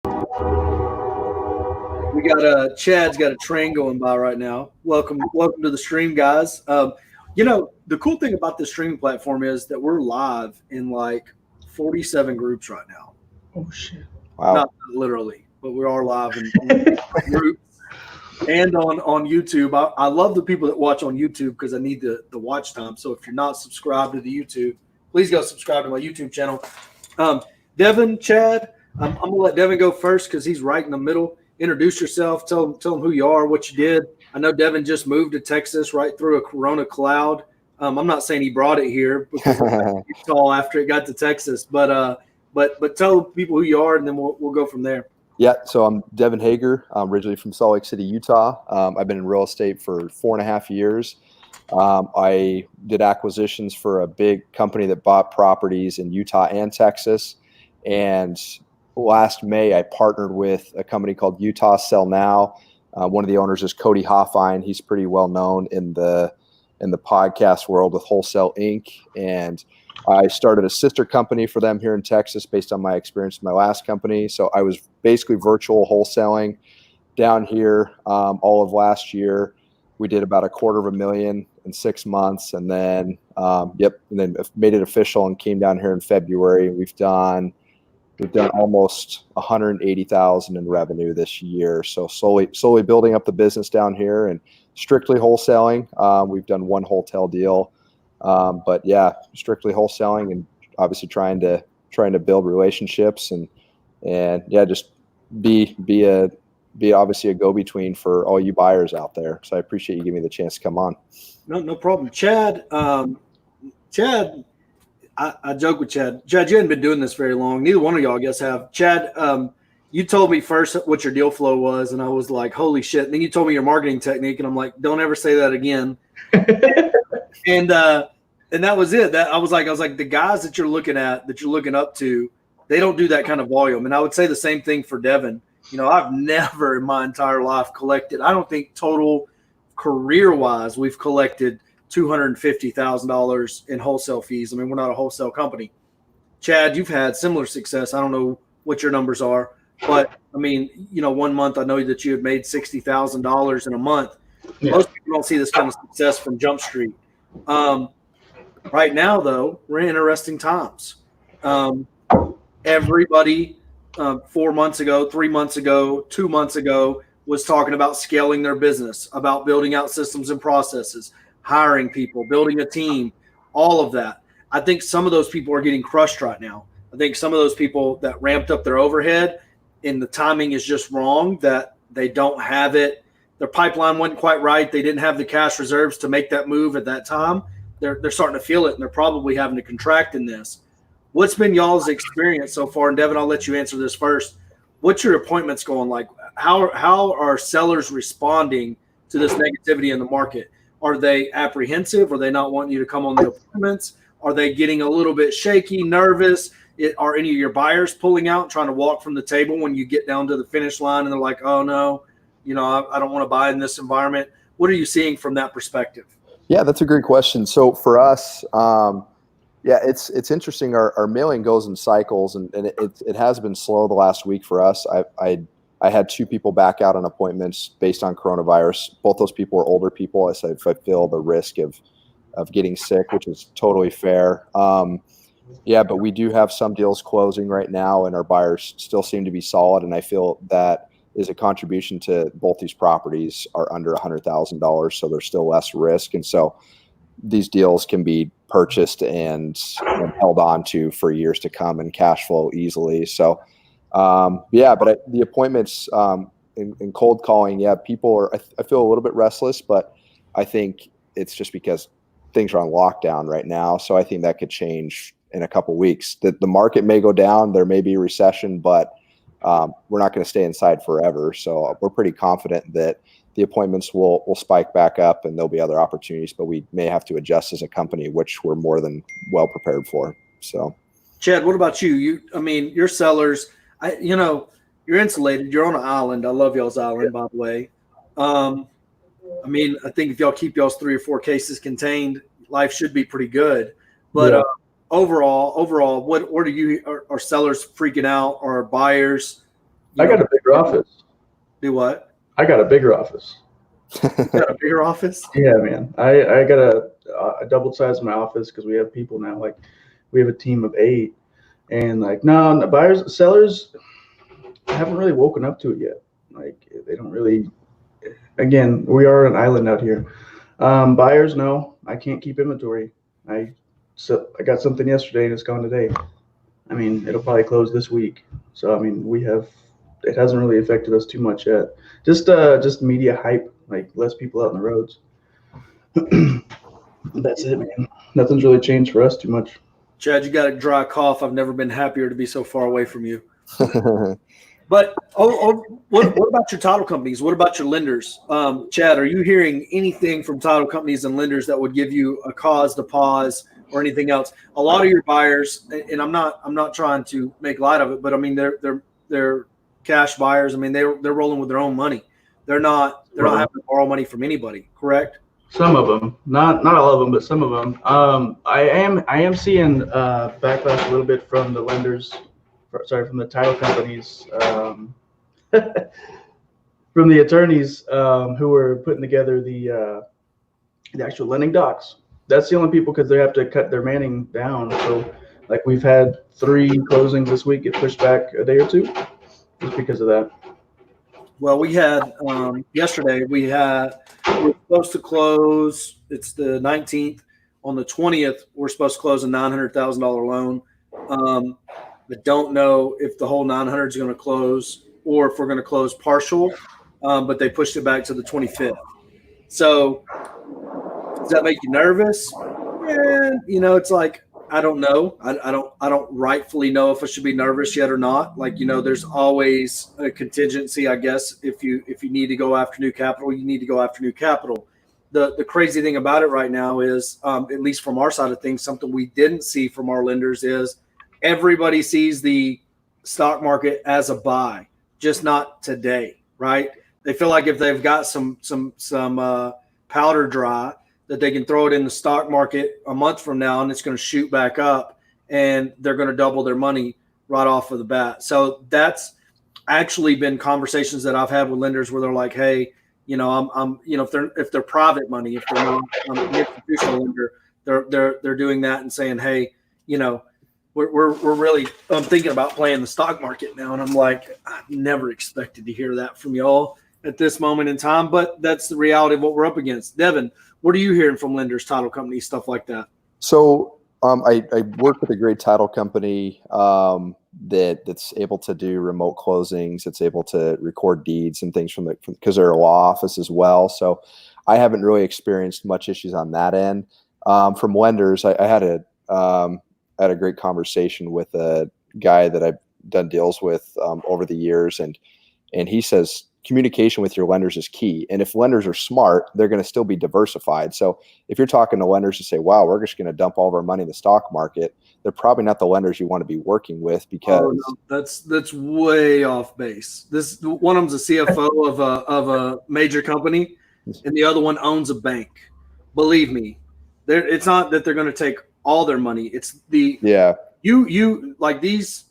We got Chad's got a train going by right now. Welcome to the stream, guys. The cool thing about this streaming platform is that we're live in like 47 groups right now. Oh shit! Wow. Not literally, but we are live in groups and on YouTube. I love the people that watch on YouTube because I need the watch time. So if you're not subscribed to the YouTube, please go subscribe to my YouTube channel. Devin, Chad, I'm gonna let Devin go first because he's right in the middle. Introduce yourself. Tell them who you are, what you did. I know Devin just moved to Texas right through a Corona cloud. I'm not saying he brought it here because Utah after it got to Texas, but tell people who you are, and then we'll go from there. Yeah, so I'm Devin Hager. I'm originally from Salt Lake City, Utah. I've been in real estate for 4.5 years. I did acquisitions for a big company that bought properties in Utah and Texas. And last May, I partnered with a company called Utah Sell Now. One of the owners is Cody Hoffine. He's pretty well known in the podcast world with Wholesale Inc. And I started a sister company for them here in Texas based on my experience in my last company. So I was basically virtual wholesaling down here all of last year. We did about $250,000 in 6 months, and then and then made it official and came down here in February. We've done almost $180,000 in revenue this year. So slowly building up the business down here and strictly wholesaling. We've done one hotel deal, but yeah, strictly wholesaling and obviously trying to build relationships and yeah, just be obviously a go-between for all you buyers out there. So I appreciate you giving me the chance to come on. No problem. Chad, I joke with Chad. Chad, you hadn't been doing this very long. Neither one of y'all, I guess, have. Chad, you told me first what your deal flow was, and I was like, holy shit. And then you told me your marketing technique, and I'm like, don't ever say that again. and that was it. I was like, the guys that you're looking up to, they don't do that kind of volume. And I would say the same thing for Devin. I've never in my entire life collected, I don't think total career-wise we've collected $250,000 in wholesale fees. I mean, we're not a wholesale company. Chad, you've had similar success. I don't know what your numbers are, but I mean, 1 month I know that you had made $60,000 in a month. Yeah. Most people don't see this kind of success from Jump Street. Right now, though, we're in interesting times. Everybody 4 months ago, 3 months ago, 2 months ago was talking about scaling their business, about building out systems and processes, hiring people, building a team, all of that. I think some of those people are getting crushed right now. I think some of those people that ramped up their overhead and the timing is just wrong, that they don't have it. Their pipeline wasn't quite right. They didn't have the cash reserves to make that move at that time. They're starting to feel it, and they're probably having to contract in this. What's been y'all's experience so far? And Devin, I'll let you answer this first. What's your appointments going like? How are sellers responding to this negativity in the market? Are they apprehensive? Are they not wanting you to come on the appointments? Are they getting a little bit shaky, nervous? Are any of your buyers pulling out, trying to walk from the table when you get down to the finish line and they're like, oh no, I don't want to buy in this environment? What are you seeing from that perspective? Yeah, that's a great question. So for us, it's interesting. Our mailing goes in cycles, and it has been slow the last week for us. I had 2 people back out on appointments based on coronavirus. Both those people were older people. I said, if I feel the risk of getting sick, which is totally fair. But we do have some deals closing right now, and our buyers still seem to be solid. And I feel that is a contribution to both these properties are under $100,000, so there's still less risk. And so these deals can be purchased and held on to for years to come and cash flow easily. So, the appointments in cold calling, people are, I feel a little bit restless, but I think it's just because things are on lockdown right now. So I think that could change in a couple of weeks. The market may go down, there may be a recession, but we're not going to stay inside forever. So we're pretty confident that the appointments will spike back up and there'll be other opportunities, but we may have to adjust as a company, which we're more than well prepared for. So, Chad, what about you? Your sellers, you're insulated. You're on an island. I love y'all's island, by the way. I think if y'all keep y'all's 3 or 4 cases contained, life should be pretty good. But overall, what are sellers freaking out? Are buyers I got a bigger office. Do what? I got a bigger office. You got a bigger office? Yeah, man. I got I doubled size my office because we have people now. Like we have a team of 8, and like no buyers, sellers haven't really woken up to it yet. Like they don't really. Again, we are an island out here. Buyers, no, I can't keep inventory. I got something yesterday and it's gone today. I mean, it'll probably close this week. So I mean, it hasn't really affected us too much yet. Just media hype, like less people out on the roads. That's it, man. Nothing's really changed for us too much. Chad, you got a dry cough. I've never been happier to be so far away from you. But what about your title companies? What about your lenders? Chad, are you hearing anything from title companies and lenders that would give you a cause to pause or anything else? A lot of your buyers, and I'm not trying to make light of it, but I mean they're cash buyers. I mean they're rolling with their own money. They're not having to borrow money from anybody, correct? Some of them, not all of them, but some of them. I am seeing backlash a little bit from the lenders. From the title companies, from the attorneys who are putting together the actual lending docs. That's the only people because they have to cut their manning down. So, like we've had 3 closings this week get pushed back a day or 2, just because of that. Well, we had yesterday. We were supposed to close. It's the 19th. On the 20th, we're supposed to close a $900,000 loan. I don't know if the whole 900 is going to close or if we're going to close partial, but they pushed it back to the 25th. So does that make you nervous? Yeah, it's like I don't know. I don't rightfully know if I should be nervous yet or not. Like there's always a contingency, I guess. If you need to go after new capital, you need to go after new capital. The crazy thing about it right now is, at least from our side of things, something we didn't see from our lenders is. Everybody sees the stock market as a buy, just not today, right? They feel like if they've got some powder dry, that they can throw it in the stock market a month from now and it's going to shoot back up and they're going to double their money right off of the bat. So that's actually been conversations that I've had with lenders where they're like, hey, I'm if they're private money, if they're not an institutional lender, they're doing that and saying, hey, we're really thinking about playing the stock market now. And I'm like, I never expected to hear that from y'all at this moment in time, but that's the reality of what we're up against. Devin, what are you hearing from lenders, title companies, stuff like that? So I work with a great title company that's able to do remote closings. It's able to record deeds and things because they're a law office as well. So I haven't really experienced much issues on that end. From lenders, I had a great conversation with a guy that I've done deals with over the years, and he says communication with your lenders is key. And if lenders are smart, they're going to still be diversified. So if you're talking to lenders to say, wow, we're just going to dump all of our money in the stock market, they're probably not the lenders you want to be working with because that's way off base. This one of them's a CFO of a major company, and the other one owns a bank. Believe me, it's not that they're going to take all their money. It's you like these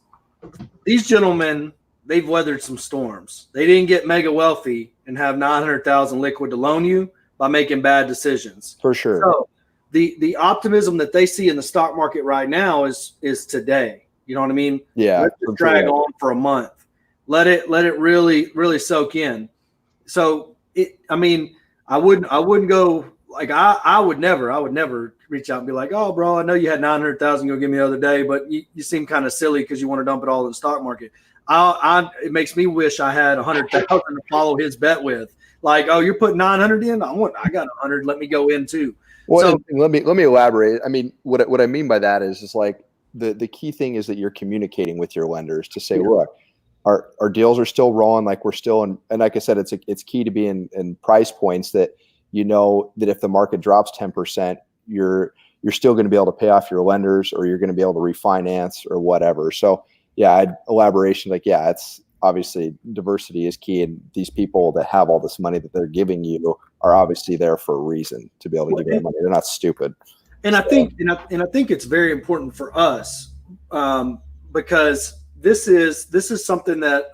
gentlemen. They've weathered some storms. They didn't get mega wealthy and have 900,000 liquid to loan you by making bad decisions. For sure. So the optimism that they see in the stock market right now is today. You know what I mean? Yeah. Let it drag on for a month. Let it really, really soak in. So I wouldn't go like I would never reach out and be like, oh bro, I know you had 900,000 go give me the other day, but you seem kind of silly because you want to dump it all in the stock market. It makes me wish I had 100,000 to follow his bet with. Like, oh, you're putting 900 in. I got 100. Let me go in too. Well, so, let me elaborate. I mean, what I mean by that is like the key thing is that you're communicating with your lenders to say, look, our deals are still rolling. Like we're still in, and like I said, it's key to be in price points that that if the market drops 10%, you're still going to be able to pay off your lenders, or you're going to be able to refinance or whatever. So. Yeah, elaboration, it's obviously diversity is key, and these people that have all this money that they're giving you are obviously there for a reason to be able to give you money. They're not stupid. And I think it's very important for us because this is something that,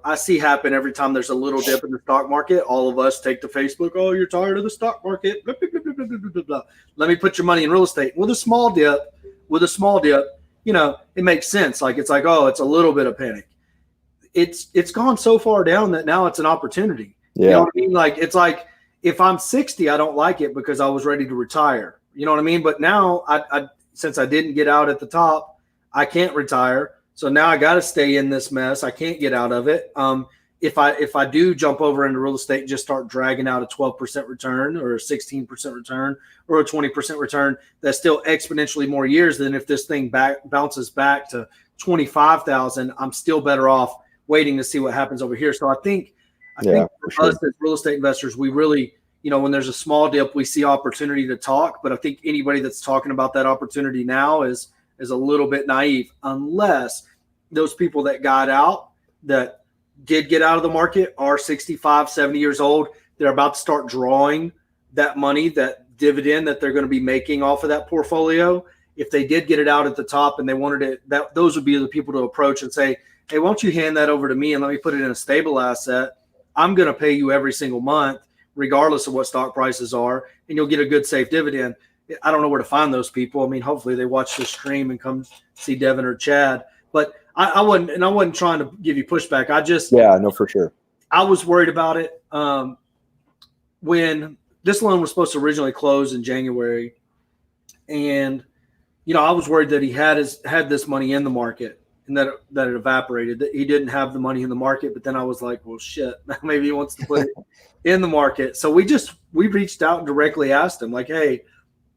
I see happen every time there's a little dip in the stock market. All of us take to Facebook. Oh, you're tired of the stock market. Blah, blah, blah, blah, blah, blah, blah. Let me put your money in real estate. With a small dip, it makes sense. Like, it's like, oh, it's a little bit of panic. It's gone so far down that now it's an opportunity. Yeah. You know what I mean? Like, it's like, if I'm 60, I don't like it because I was ready to retire. You know what I mean? But now I since I didn't get out at the top, I can't retire. So now I got to stay in this mess. I can't get out of it. If I do jump over into real estate and just start dragging out a 12% return or a 16% return or a 20% return, that's still exponentially more years than if this thing bounces back to 25,000. I'm still better off waiting to see what happens over here. So I think for us as real estate investors, we really, when there's a small dip, we see opportunity to talk. But I think anybody that's talking about that opportunity now is a little bit naive, unless those people that got out, that did get out of the market, are 65, 70 years old. They're about to start drawing that money, that dividend that they're going to be making off of that portfolio. If they did get it out at the top and they wanted it, those would be the people to approach and say, hey, why don't you hand that over to me and let me put it in a stable asset? I'm going to pay you every single month, regardless of what stock prices are, and you'll get a good, safe dividend. I don't know where to find those people. I mean, hopefully they watch this stream and come see Devin or Chad. But I wasn't trying to give you pushback. For sure. I was worried about it when this loan was supposed to originally close in January, and I was worried that he had this money in the market and that it evaporated. That he didn't have the money in the market. But then I was like, well, shit, maybe he wants to put it in the market. So we reached out and directly asked him, like, hey,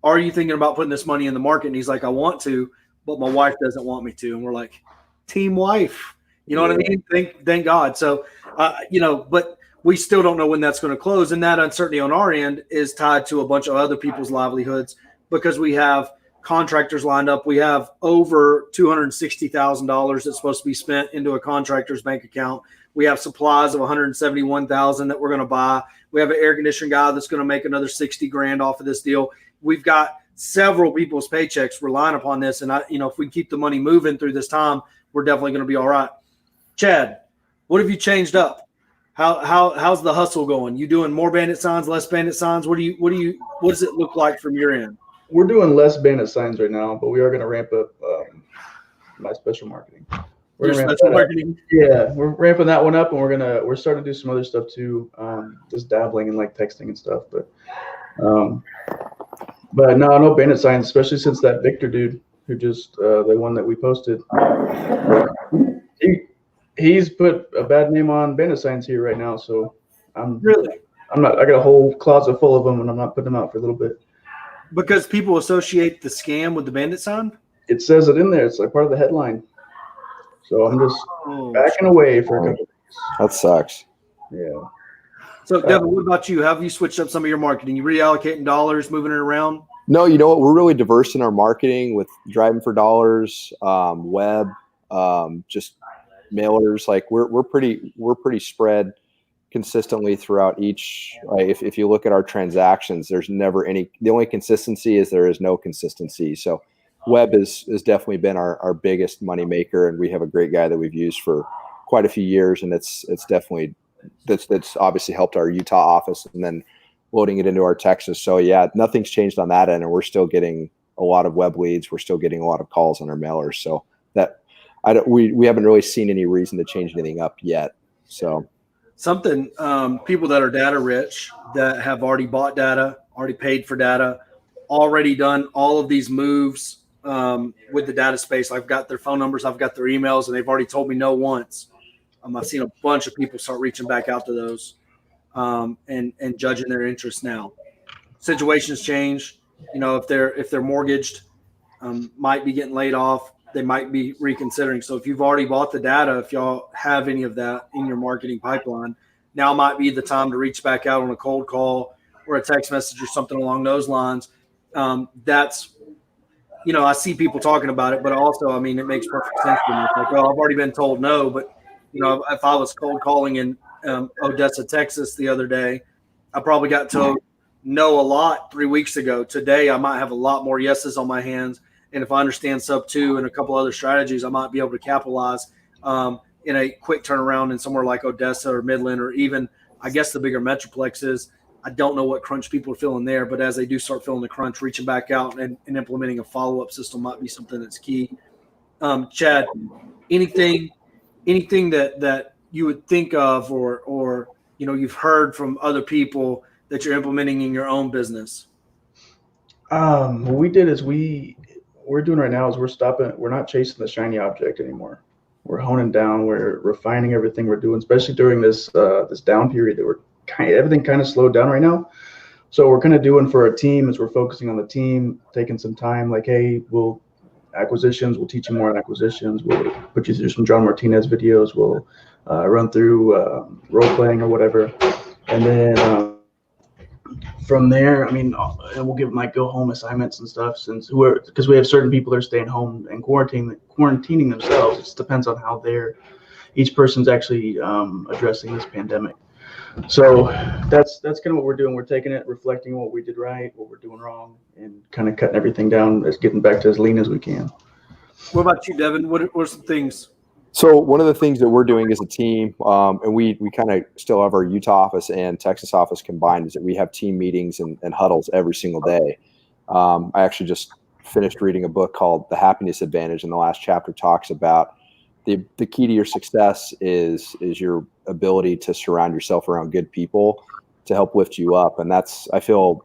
are you thinking about putting this money in the market? And he's like, I want to, but my wife doesn't want me to. And we're like, team wife, what I mean? Thank God. So, but we still don't know when that's going to close. And that uncertainty on our end is tied to a bunch of other people's livelihoods, because we have contractors lined up. We have over $260,000 that's supposed to be spent into a contractor's bank account. We have supplies of $171,000 that we're going to buy. We have an air conditioning guy that's going to make another $60,000 off of this deal. We've got several people's paychecks relying upon this. And if we keep the money moving through this time, we're definitely going to be all right. Chad, what have you changed up? How's the hustle going? You doing more bandit signs, less bandit signs? What does it look like from your end? We're doing less bandit signs right now, but we are going to ramp up my special marketing. Yeah, we're ramping that one up, and we're starting to do some other stuff too, just dabbling in like texting and stuff. But no bandit signs, especially since that Victor dude who just the one that we posted, he's put a bad name on bandit signs here right now. So I got a whole closet full of them, and I'm not putting them out for a little bit. Because people associate the scam with the bandit sign? It says it in there. It's like part of the headline. So I'm just backing away for a couple of days. That sucks. Yeah. So, Devin, what about you? How have you switched up some of your marketing? You reallocating dollars, moving it around? No, you know what? We're really diverse in our marketing with driving for dollars, web, just mailers. Like we're pretty spread consistently throughout each. If you look at our transactions, there's never any. The only consistency is there is no consistency. So web has definitely been our biggest money maker, and we have a great guy that we've used for quite a few years, and it's definitely that's obviously helped our Utah office, and then loading it into our Texas. So yeah, nothing's changed on that end, and we're still getting a lot of web leads. We're still getting a lot of calls on our mailers. So that we haven't really seen any reason to change anything up yet. So something people that are data rich, that have already bought data, already paid for data, already done all of these moves with the data space. I've got their phone numbers, I've got their emails, and they've already told me no once. I've seen a bunch of people start reaching back out to those and judging their interest now. Situations change. If they're mortgaged, might be getting laid off. They might be reconsidering. So if you've already bought the data, if y'all have any of that in your marketing pipeline, now might be the time to reach back out on a cold call or a text message or something along those lines. That's, I see people talking about it, but also, it makes perfect sense to me. It's like, well, I've already been told no, but if I was cold calling in Odessa, Texas the other day, I probably got told no a lot 3 weeks ago. Today, I might have a lot more yeses on my hands. And if I understand sub 2 and a couple other strategies, I might be able to capitalize in a quick turnaround in somewhere like Odessa or Midland, or even, I guess, the bigger metroplexes. I don't know what crunch people are feeling there, but as they do start feeling the crunch, reaching back out and implementing a follow-up system might be something that's key. Chad, anything that you would think of or you've heard from other people that you're implementing in your own business? What we did is we're doing right now is we're not chasing the shiny object anymore. We're honing down, we're refining everything we're doing, especially during this down period that everything kind of slowed down right now. So we're kind of doing for our team is we're focusing on the team, taking some time, like, hey, we'll teach you more on acquisitions. We'll put you through some John Martinez videos. We'll run through role playing or whatever. And then from there, and we'll give them go home assignments and stuff because we have certain people that are staying home and quarantining themselves. It just depends on how each person's actually addressing this pandemic. So that's kind of what we're doing. We're taking it, reflecting what we did right, what we're doing wrong, and kind of cutting everything down, getting back to as lean as we can. What about you, Devin? What are some things? So one of the things that we're doing as a team, and we kind of still have our Utah office and Texas office combined, is that we have team meetings and huddles every single day. I actually just finished reading a book called The Happiness Advantage, and the last chapter talks about the key to your success is your ability to surround yourself around good people to help lift you up. And I feel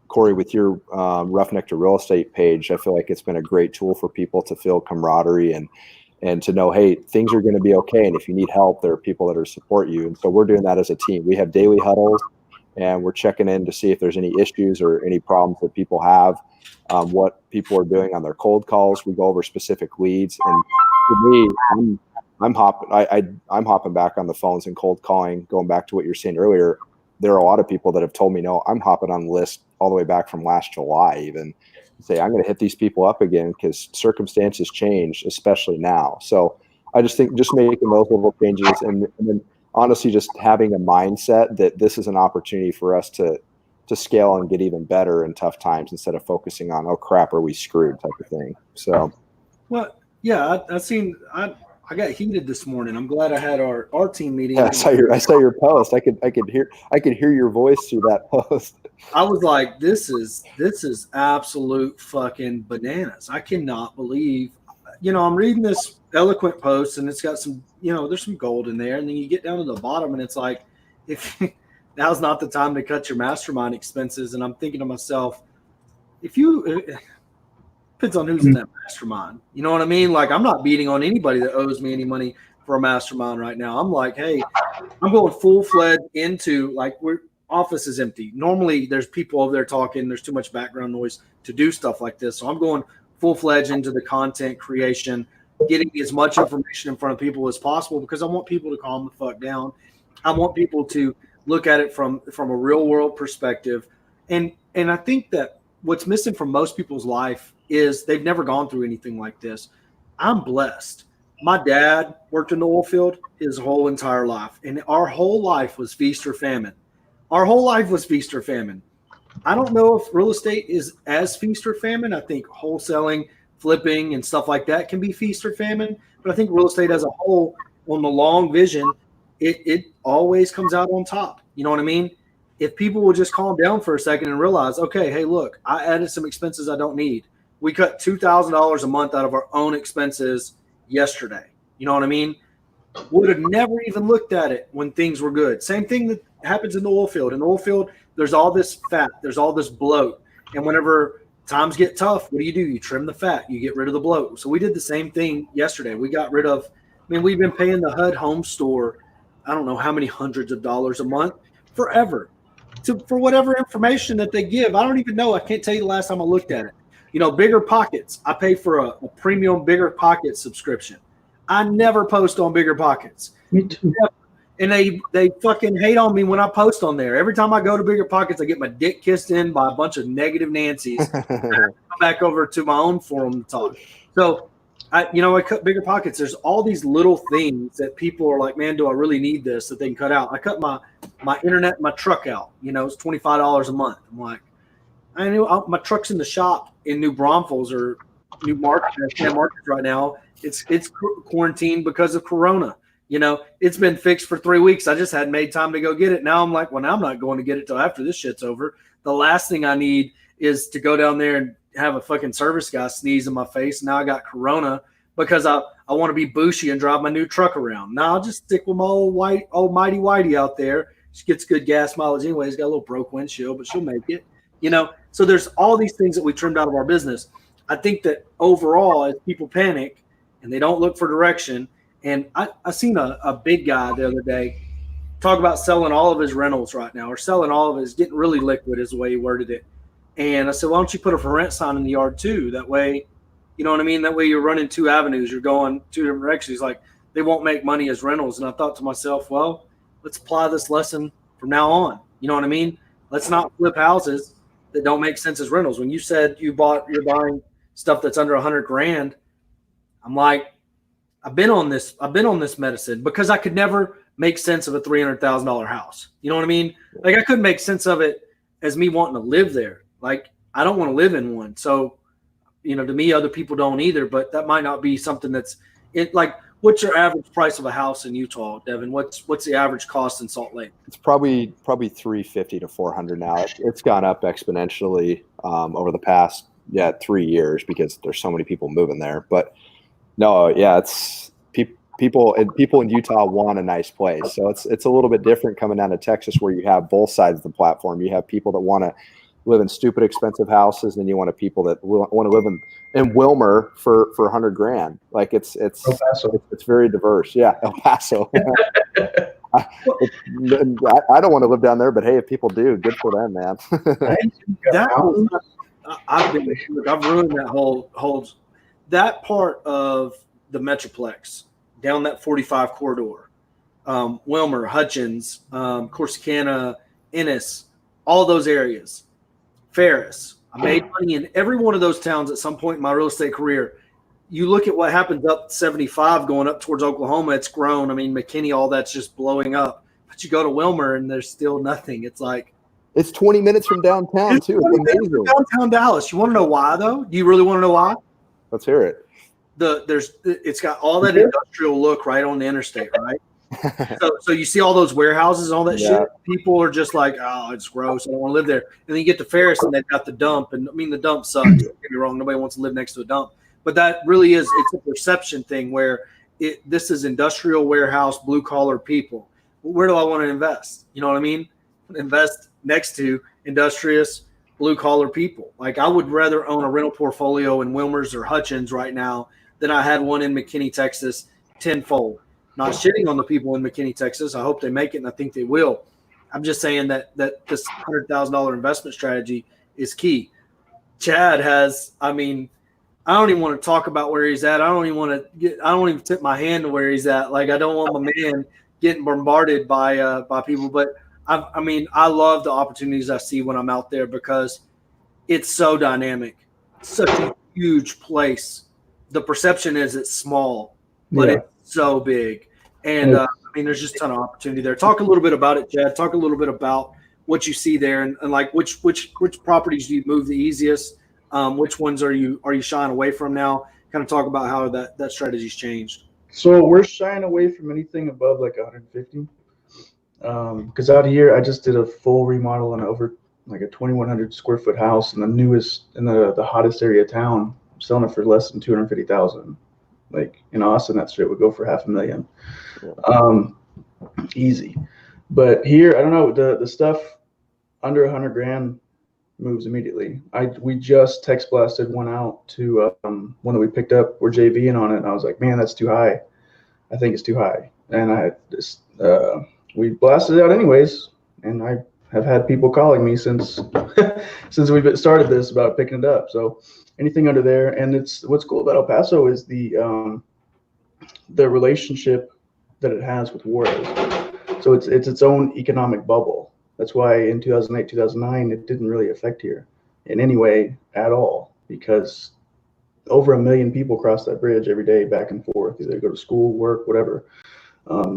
Corey, with your Roughneck to Real Estate page, I feel like it's been a great tool for people to feel camaraderie and to know, hey, things are going to be okay. And if you need help, there are people that are support you. And so we're doing that as a team. We have daily huddles, and we're checking in to see if there's any issues or any problems that people have, what people are doing on their cold calls. We go over specific leads. And for me, I'm hopping back on the phones and cold calling, going back to what you were saying earlier. There are a lot of people that have told me, no, I'm hopping on the list all the way back from last July, even say, I'm going to hit these people up again because circumstances change, especially now. So I just think just making those little changes and then honestly, just having a mindset that this is an opportunity for us to scale and get even better in tough times instead of focusing on, oh crap, are we screwed type of thing. So, well, yeah, I got heated this morning. I'm glad I had our team meeting. Yeah, I saw your post. I could hear your voice through that post. I was like, this is absolute fucking bananas. I cannot believe, I'm reading this eloquent post and it's got some, there's some gold in there. And then you get down to the bottom and it's like, if now's not the time to cut your mastermind expenses. And I'm thinking to myself, depends on who's in that mastermind. You know what I mean? Like, I'm not beating on anybody that owes me any money for a mastermind right now. I'm like, hey, I'm going full-fledged into, office is empty. Normally there's people over there talking. There's too much background noise to do stuff like this. So I'm going full-fledged into the content creation, getting as much information in front of people as possible because I want people to calm the fuck down. I want people to look at it from a real-world perspective. And I think that what's missing from most people's life is they've never gone through anything like this. I'm blessed. My dad worked in the oil field his whole entire life, and our whole life was feast or famine. Our whole life was feast or famine. I don't know if real estate is as feast or famine. I think wholesaling, flipping, and stuff like that can be feast or famine, but I think real estate as a whole, on the long vision, it always comes out on top. You know what I mean? If people will just calm down for a second and realize, okay, hey, look, I added some expenses I don't need. We cut $2,000 a month out of our own expenses yesterday. You know what I mean? Would have never even looked at it when things were good. Same thing that happens in the oil field. In the oil field, there's all this fat. There's all this bloat. And whenever times get tough, what do? You trim the fat. You get rid of the bloat. So we did the same thing yesterday. We got rid of – we've been paying the HUD home store I don't know how many hundreds of dollars a month forever for whatever information that they give. I don't even know. I can't tell you the last time I looked at it. Bigger Pockets. I pay for a premium Bigger Pockets subscription. I never post on Bigger Pockets. Me too. And they fucking hate on me when I post on there. Every time I go to Bigger Pockets, I get my dick kissed in by a bunch of negative Nancy's. I come back over to my own forum to talk. So, I cut Bigger Pockets. There's all these little things that people are like, man, do I really need this, that they can cut out. I cut my internet, my truck out. It's $25 a month. I'm like, I knew my truck's in the shop in New Braunfels or New Market right now, it's quarantined because of Corona. It's been fixed for 3 weeks. I just hadn't made time to go get it. Now I'm like, well, now I'm not going to get it till after this shit's over. The last thing I need is to go down there and have a fucking service guy sneeze in my face. Now I got Corona because I want to be bushy and drive my new truck around. Now I'll just stick with my old mighty whitey out there. She gets good gas mileage anyway. It's got a little broke windshield, but she'll make it. So there's all these things that we trimmed out of our business. I think that overall, as people panic and they don't look for direction, and I seen a big guy the other day talk about selling all of his rentals right now, or selling all of his, getting really liquid is the way he worded it. And I said, why don't you put a for rent sign in the yard too? That way, you know what I mean? That way you're running 2 avenues. You're going 2 different directions. He's like, they won't make money as rentals. And I thought to myself, well, let's apply this lesson from now on. You know what I mean? Let's not flip houses that don't make sense as rentals. When you said you're buying stuff that's under $100,000, I'm like, I've been on this medicine because I could never make sense of a $300,000 house. You know what I mean? Like I couldn't make sense of it as me wanting to live there. Like I don't want to live in one. So, to me, other people don't either, but that might not be something that's it. Like, what's your average price of a house in Utah, Devin? What's the average cost in Salt Lake? It's probably 350 to 400 now. It's gone up exponentially over the past 3 years because there's so many people moving there. But no, it's people in Utah want a nice place. So it's a little bit different coming down to Texas where you have both sides of the platform. You have people that want to live in stupid expensive houses, and you want people that want to live in Wilmer for $100,000. Like it's very diverse. Yeah, El Paso. I don't want to live down there, but hey, if people do, good for them, man. I've ruined that whole that part of the Metroplex down that 45 corridor. Wilmer, Hutchins, Corsicana, Ennis, all those areas. Ferris. I made money in every one of those towns at some point in my real estate career. You look at what happens up 75 going up towards Oklahoma, it's grown. I mean, McKinney, all that's just blowing up. But you go to Wilmer and there's still nothing. It's like it's 20 minutes from downtown too. It's amazing. Downtown Dallas. You want to know why though? Do you really want to know why? Let's hear it. It's got all that industrial look right on the interstate, right? So you see all those warehouses and all that shit. People are just like, oh, it's gross. I don't want to live there. And then you get to Ferris and they've got the dump. And I mean, the dump sucks. Don't get me wrong. Nobody wants to live next to a dump. But that really is, it's a perception thing where this is industrial warehouse, blue collar people. Where do I want to invest? You know what I mean? Invest next to industrious blue collar people. Like I would rather own a rental portfolio in Wilmer's or Hutchins right now than I had one in McKinney, Texas, tenfold. Not shitting on the people in McKinney, Texas. I hope they make it, and I think they will. I'm just saying that this $100,000 investment strategy is key. Chad has, I mean, I don't even want to talk about where he's at. I don't even tip my hand to where he's at. Like I don't want my man getting bombarded by people. But I love the opportunities I see when I'm out there because it's so dynamic. It's such a huge place. The perception is it's small, but it's so big. And there's just a ton of opportunity there. Talk a little bit about it, Chad. Talk a little bit about what you see there and like which properties do you move the easiest? Which ones are you shying away from now? Kind of talk about how that strategy's changed. So we're shying away from anything above like 150. Because out here, I just did a full remodel on over like a 2,100 square foot house in the newest, in the hottest area of town. I'm selling it for less than $250,000. Like in Austin, that shit would go for $500,000. Easy. But here, I don't know, the stuff under $100,000 moves immediately. We just text blasted one out to one that we picked up. We're JVing on it, and I was like, man, that's too high. I think it's too high. And we blasted it out anyways, and I have had people calling me since we've started this about picking it up. So anything under there, and it's what's cool about El Paso is the relationship that it has with Juarez. So it's its own economic bubble. That's why in 2008, 2009, it didn't really affect here in any way at all, because over 1 million people cross that bridge every day back and forth, either go to school, work, whatever.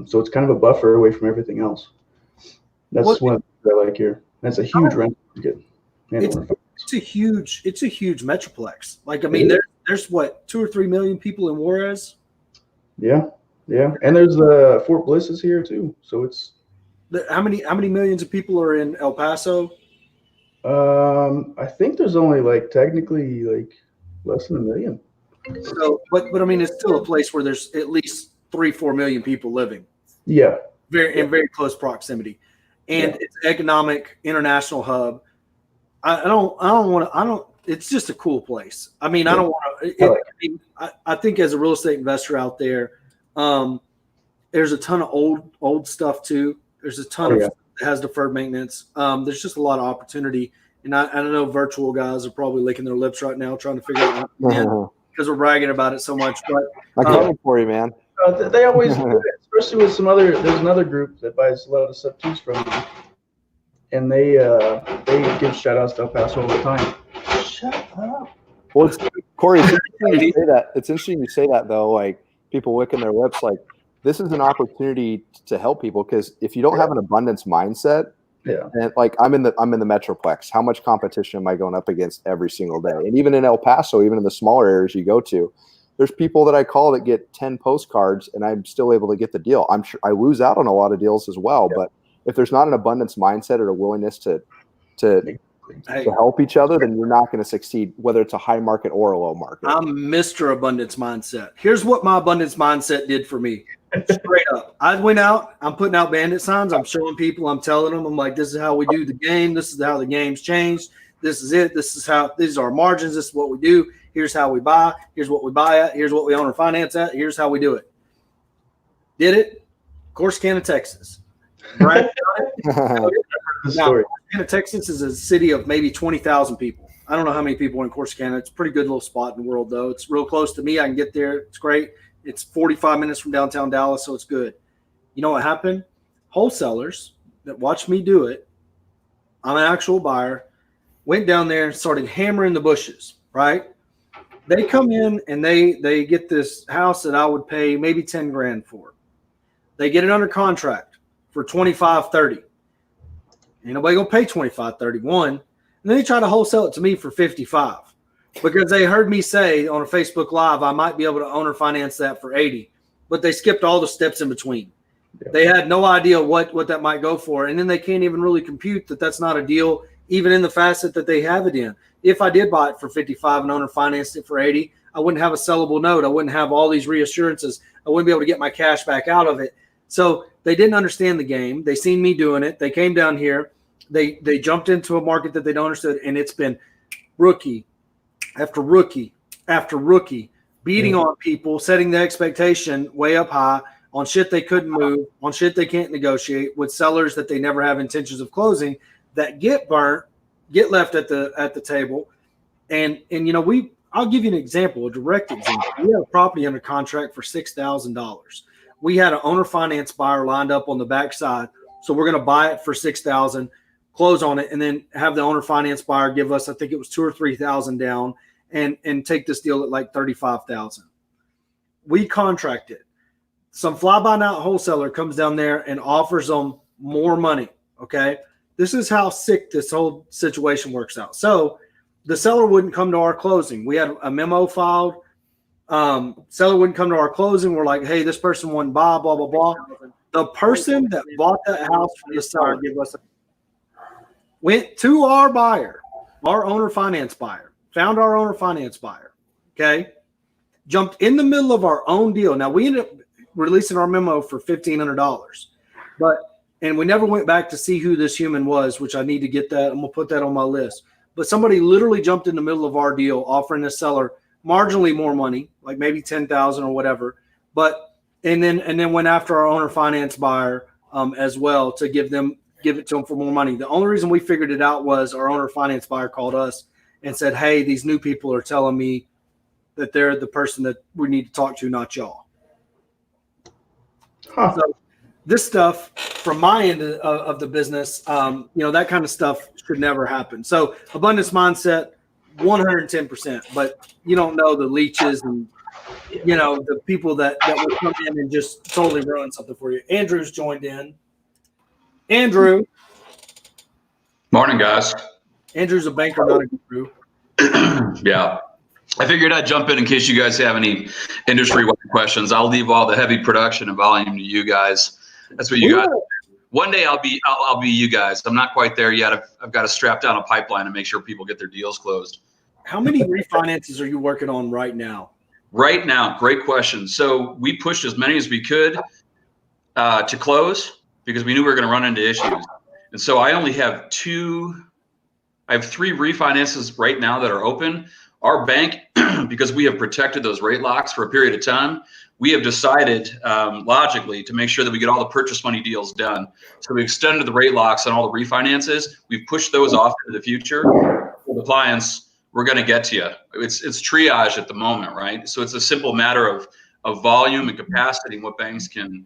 So it's kind of a buffer away from everything else. That's one I like here. That's a huge rent market. It's a huge metroplex. Like, I mean, there's what, 2 or 3 million people in Juarez. Yeah, and there's Fort Bliss is here too, so it's How many millions of people are in El Paso? I think there's only like technically like less than 1 million. So, but I mean, it's still a place where there's at least 3-4 million people living. Yeah, in very close proximity, and it's an economic international hub. I don't. It's just a cool place. I mean, I don't want to. I think as a real estate investor out there, there's a ton of old stuff too. There's a ton of that has deferred maintenance. There's just a lot of opportunity, and I don't know. Virtual guys are probably licking their lips right now trying to figure out because we're bragging about it so much. But I'm coming for you, man. They always do it, especially with some other. There's another group that buys a lot of sub twos from me, and they give shout outs to El Paso all the time. Shut up. Well, Corey, it's interesting you say that. It's interesting you say that though. Like people licking their lips. Like this is an opportunity to help people because if you don't have an abundance mindset, and like I'm in the Metroplex. How much competition am I going up against every single day? And even in El Paso, even in the smaller areas you go to. There's people that I call that get 10 postcards and I'm still able to get the deal. I'm sure I lose out on a lot of deals as well. But if there's not an abundance mindset or a willingness to help each other, then you're not going to succeed, whether it's a high market or a low market. I'm Mr. Abundance Mindset. Here's what my abundance mindset did for me. Straight up. I went out, I'm putting out bandit signs. I'm showing people, I'm telling them, I'm like, this is how we do the game. This is how the game's changed. This is it. These are our margins. This is what we do. Here's how we buy. Here's what we buy at. Here's what we own or finance at. Here's how we do it. Did it. Corsicana, Texas. Right? Now, Corsicana, Texas is a city of maybe 20,000 people. I don't know how many people are in Corsicana. It's a pretty good little spot in the world, though. It's real close to me. I can get there. It's great. It's 45 minutes from downtown Dallas, so it's good. You know what happened? Wholesalers that watched me do it, I'm an actual buyer, went down there and started hammering the bushes, right? They come in and they get this house that I would pay maybe 10 grand for. They get it under contract for 25, 30. Ain't nobody gonna pay 25, 31. And then they try to wholesale it to me for 55 because they heard me say on a Facebook Live I might be able to owner finance that for 80, but they skipped all the steps in between. Yeah. They had no idea what that might go for, and then they can't even really compute that that's not a deal even in the facet that they have it in. If I did buy it for 55 and owner financed it for 80, I wouldn't have a sellable note. I wouldn't have all these reassurances. I wouldn't be able to get my cash back out of it. So they didn't understand the game. They seen me doing it. They came down here. They jumped into a market that they don't understand, and it's been rookie after rookie after rookie beating on people, setting the expectation way up high on shit they couldn't move, on shit they can't negotiate with sellers that they never have intentions of closing that get burnt, get left at the table. And you know, I'll give you an example, a direct example. We had a property under contract for $6,000. We had an owner finance buyer lined up on the backside. So we're going to buy it for $6,000, close on it, and then have the owner finance buyer give us, I think it was $2,000 or $3,000 down and take this deal at like $35,000. We contracted. Some fly-by-night wholesaler comes down there and offers them more money. Okay. This is how sick this whole situation works out. So the seller wouldn't come to our closing. We had a memo filed. Seller wouldn't come to our closing. We're like, hey, this person wouldn't buy, blah, blah, blah. The person that bought that house from the seller went to our buyer, our owner finance buyer, found our owner finance buyer, okay, jumped in the middle of our own deal. Now, we ended up releasing our memo for $1,500, and we never went back to see who this human was, which I need to get that. I'm going to put that on my list. But somebody literally jumped in the middle of our deal, offering the seller marginally more money, like maybe $10,000 or whatever. And then went after our owner finance buyer as well to give it to them for more money. The only reason we figured it out was our owner finance buyer called us and said, hey, these new people are telling me that they're the person that we need to talk to, not y'all. Huh. So this stuff from my end of the business, that kind of stuff should never happen. So abundance mindset, 110%, but you don't know the leeches and, the people that will come in and just totally ruin something for you. Andrew's joined in. Andrew. Morning, guys. Andrew's a banker, not a guru. Yeah. I figured I'd jump in case you guys have any industry-wide questions. I'll leave all the heavy production and volume to you guys. That's what you got. One day I'll be you guys. I'm not quite there yet. I've got to strap down a pipeline and make sure people get their deals closed. How many refinances are you working on right now? Right now, great question. So we pushed as many as we could to close because we knew we were going to run into issues. And so I only have I have 3 refinances right now that are open. Our bank, because we have protected those rate locks for a period of time, we have decided logically to make sure that we get all the purchase money deals done. So we extended the rate locks on all the refinances. We've pushed those off into the future. For the clients, we're going to get to you. It's triage at the moment, right? So it's a simple matter of volume and capacity and what banks can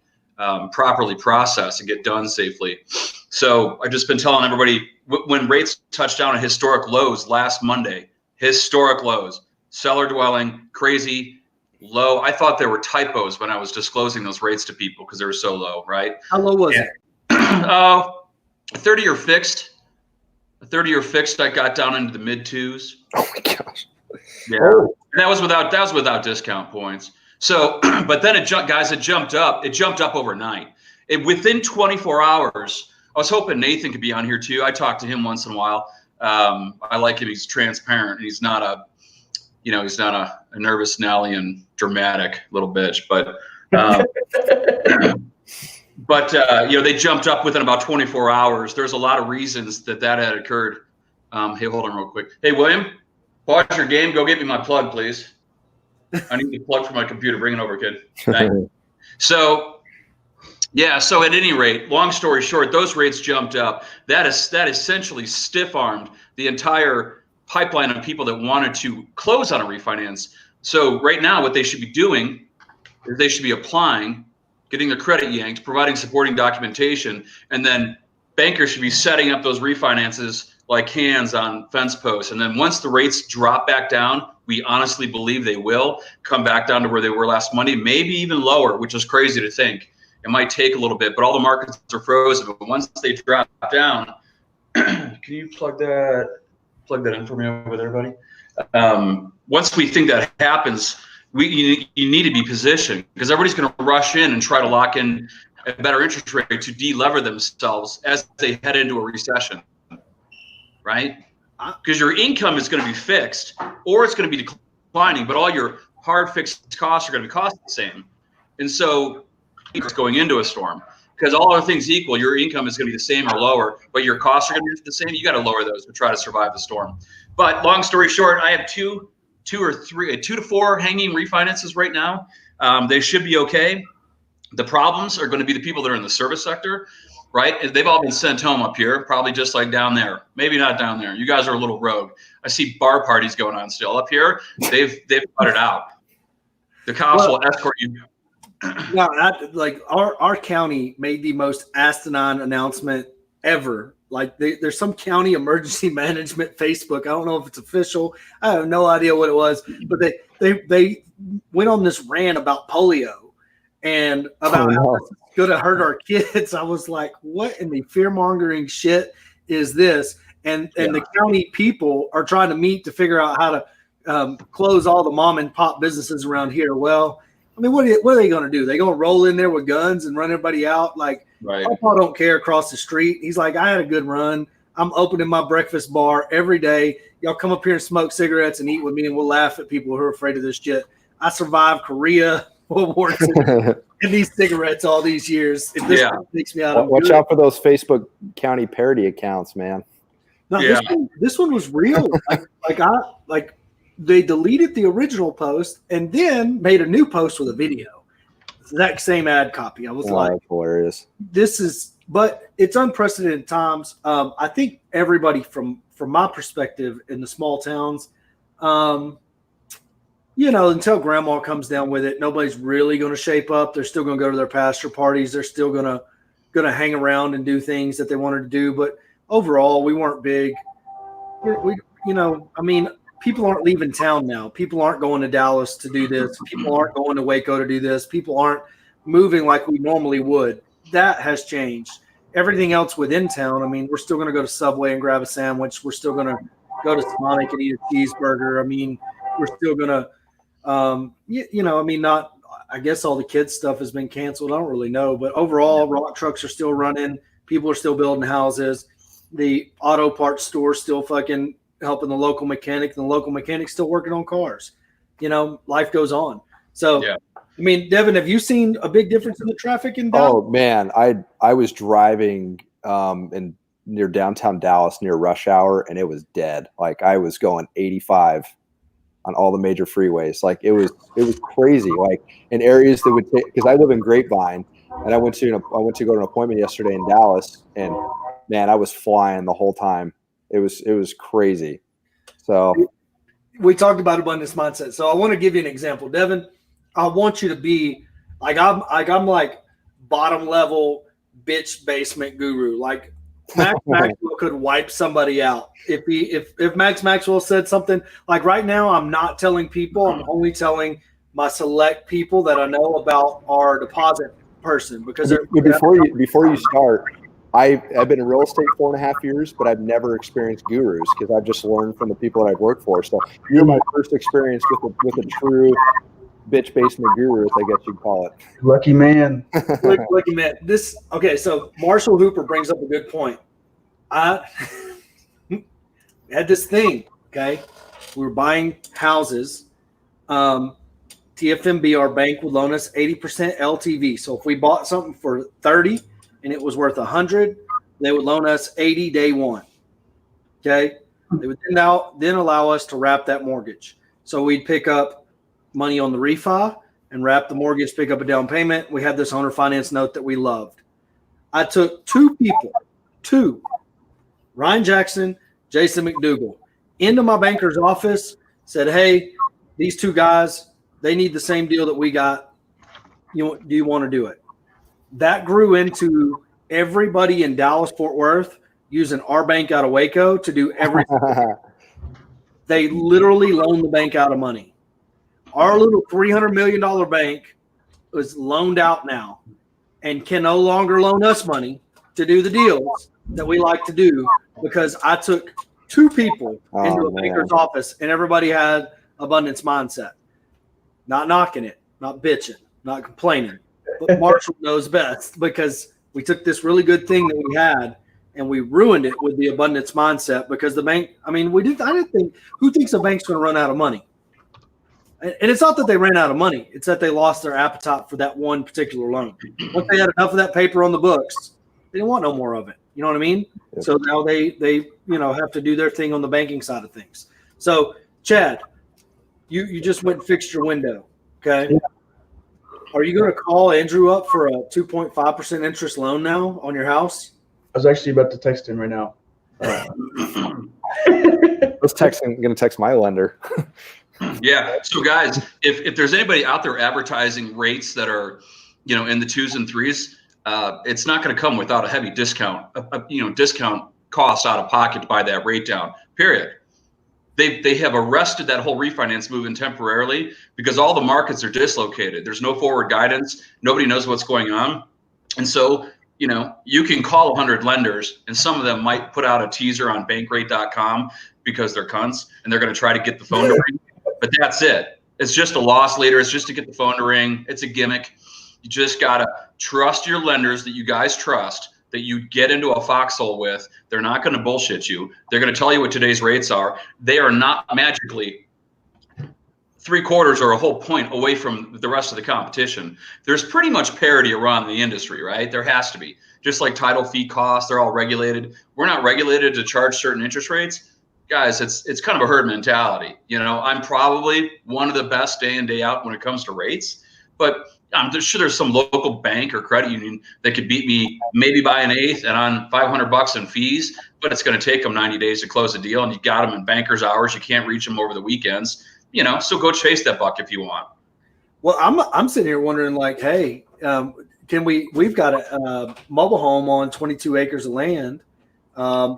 properly process and get done safely. So I've just been telling everybody when rates touched down at historic lows last Monday, historic lows, seller dwelling, crazy low. I thought there were typos when I was disclosing those rates to people because they were so low, right? How low was it? 30-year fixed. A 30-year fixed that got down into the mid 2s. Oh my gosh. Yeah. Oh. And that was without discount points. So, but then it jumped up. It jumped up overnight. Within 24 hours, I was hoping Nathan could be on here too. I talk to him once in a while. I like him. He's transparent. And he's not a nervous Nelly and dramatic little bitch. But, they jumped up within about 24 hours. There's a lot of reasons that had occurred. Hey, hold on real quick. Hey, William, pause your game. Go get me my plug, please. I need the plug for my computer. Bring it over, kid. Thanks. So at any rate, long story short, those rates jumped up. That essentially stiff-armed the entire pipeline of people that wanted to close on a refinance. So right now, what they should be doing is they should be applying, getting their credit yanked, providing supporting documentation, and then bankers should be setting up those refinances like hands on fence posts. And then once the rates drop back down, we honestly believe they will come back down to where they were last Monday, maybe even lower, which is crazy to think. It might take a little bit, but all the markets are frozen. But once they drop down, can you plug that in for me over there, buddy? Once we think that happens, you need to be positioned because everybody's going to rush in and try to lock in a better interest rate to de-lever themselves as they head into a recession, right? Because your income is going to be fixed or it's going to be declining, but all your hard fixed costs are going to be costing the same. And so it's going into a storm because all other things equal, your income is going to be the same or lower, but your costs are going to be the same. You got to lower those to try to survive the storm. But long story short, I have two to four hanging refinances right now. They should be okay. The problems are going to be the people that are in the service sector, right? They've all been sent home up here, probably just like down there. Maybe not down there. You guys are a little rogue. I see bar parties going on still up here. They've cut it out. The cops will escort you. No, like our county made the most asinine announcement ever. Like there's some county emergency management Facebook. I don't know if it's official. I have no idea what it was, but they went on this rant about polio and about how it's going to hurt our kids. I was like, what in the fear mongering shit is this? And the county people are trying to meet to figure out how to close all the mom and pop businesses around here. Well, I mean, what are they going to do? They going to roll in there with guns and run everybody out? Like, right. Papa don't care across the street. He's like, I had a good run. I'm opening my breakfast bar every day. Y'all come up here and smoke cigarettes and eat with me, and we'll laugh at people who are afraid of this shit. I survived Korea, World War II, and these cigarettes all these years. If this takes me out, watch out for those Facebook county parody accounts, man. No, this one was real. They deleted the original post and then made a new post with a video. Exact same ad copy. I was like, hilarious. But it's unprecedented times. I think everybody from my perspective in the small towns, until grandma comes down with it, nobody's really going to shape up. They're still going to go to their pastor parties. They're still going to hang around and do things that they wanted to do. But overall, we weren't big. People aren't leaving town now. People aren't going to Dallas to do this. People aren't going to Waco to do this. People aren't moving like we normally would. That has changed. Everything else within town, I mean, we're still going to go to Subway and grab a sandwich. We're still going to go to Sonic and eat a cheeseburger. I mean, we're still gonna, I mean, not. I guess all the kids stuff has been canceled. I don't really know, but overall, rock trucks are still running. People are still building houses. The auto parts store still fucking helping the local mechanic. And the local mechanic's still working on cars. Life goes on. So, Yeah. I mean, Devin, have you seen a big difference in the traffic in Dallas? Oh man, I was driving near downtown Dallas near rush hour, and it was dead. Like I was going 85 on all the major freeways. Like it was crazy. Like in areas that would take, because I live in Grapevine, and I went to go to an appointment yesterday in Dallas, and man, I was flying the whole time. It was crazy. So we talked about abundance mindset. So I want to give you an example, Devin. I want you to be like I'm like bottom level bitch basement guru. Like Max Maxwell could wipe somebody out if Max Maxwell said something. Like right now, I'm not telling people. I'm only telling my select people that I know about our deposit person because before you start, I've been in real estate 4.5 years, but I've never experienced gurus because I've just learned from the people that I've worked for. So you're my first experience with a true bitch basement guru, as I guess you'd call it. Lucky man. Lucky man. So Marshall Hooper brings up a good point. I had this thing, okay? We were buying houses. TFMB, our bank, would loan us 80% LTV. So if we bought something for 30 and it was worth 100, they would loan us 80 day one. Okay? They would then allow us to wrap that mortgage. So we'd pick up money on the refi and wrap the mortgage, pick up a down payment. We had this owner finance note that we loved. I took two, Ryan Jackson, Jason McDougal, into my banker's office, said, hey, these two guys, they need the same deal that we got. Do you want to do it? That grew into everybody in Dallas, Fort Worth using our bank out of Waco to do everything. They literally loaned the bank out of money. Our little $300 million bank was loaned out now and can no longer loan us money to do the deals that we like to do because I took two people into a banker's office and everybody had abundance mindset. Not knocking it, not bitching, not complaining. But Marshall knows best because we took this really good thing that we had and we ruined it with the abundance mindset because the bank, I didn't think, who thinks a bank's going to run out of money? And it's not that they ran out of money. It's that they lost their appetite for that one particular loan. Once they had enough of that paper on the books, they didn't want no more of it. You know what I mean? Yep. So now they have to do their thing on the banking side of things. So Chad, you just went and fixed your window. Okay. Yeah. Are you going to call Andrew up for a 2.5% interest loan now on your house? I was actually about to text him right now. I was going to text my lender. Yeah. So guys, if there's anybody out there advertising rates that are, in the 2s and 3s, it's not going to come without a heavy discount, discount costs out of pocket to buy that rate down, period. They have arrested that whole refinance movement temporarily because all the markets are dislocated. There's no forward guidance. Nobody knows what's going on. And so, you can call 100 lenders and some of them might put out a teaser on bankrate.com because they're cunts and they're going to try to get the phone to ring. But that's it. It's just a loss leader. It's just to get the phone to ring. It's a gimmick. You just got to trust your lenders that you guys trust, that you get into a foxhole with. They're not going to bullshit you. They're going to tell you what today's rates are. They are not magically 3/4 or a whole point away from the rest of the competition. There's pretty much parity around the industry, right? There has to be. Just like title fee costs, they're all regulated. We're not regulated to charge certain interest rates. Guys, it's kind of a herd mentality. I'm probably one of the best day in, day out when it comes to rates, but I'm sure there's some local bank or credit union that could beat me maybe by an eighth and on $500 in fees, but it's going to take them 90 days to close a deal, and you got them in banker's hours. You can't reach them over the weekends, so go chase that buck if you want. Well, I'm sitting here wondering, like, hey, we've got a mobile home on 22 acres of land,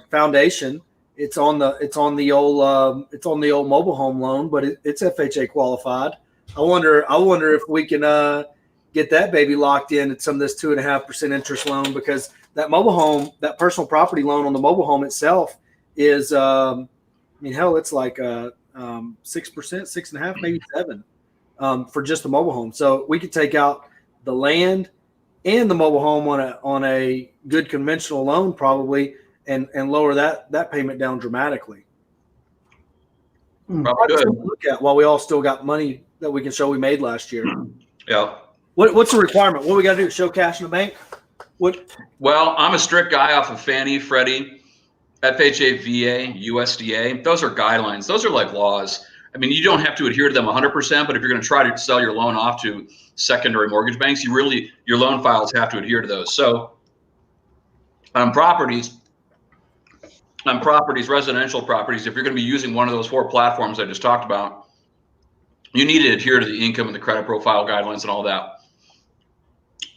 foundation. It's on the old mobile home loan, but it's FHA qualified. I wonder if we can get that baby locked in at some of this 2.5% interest loan, because that mobile home, that personal property loan on the mobile home itself is, it's like 6%, 6.5%, maybe 7%, for just a mobile home. So we could take out the land and the mobile home on a good conventional loan probably, and lower that payment down dramatically. Probably good. Look at while we all still got money that we can show we made last year. Yeah. What's the requirement? What we got to do? Show cash in the bank? What? Well, I'm a strict guy off of Fannie, Freddie, FHA, VA, USDA. Those are guidelines. Those are like laws. I mean, you don't have to adhere to them 100%, but if you're going to try to sell your loan off to secondary mortgage banks, your loan files have to adhere to those. So on properties, residential properties, if you're going to be using one of those 4 platforms I just talked about, you need to adhere to the income and the credit profile guidelines and all that.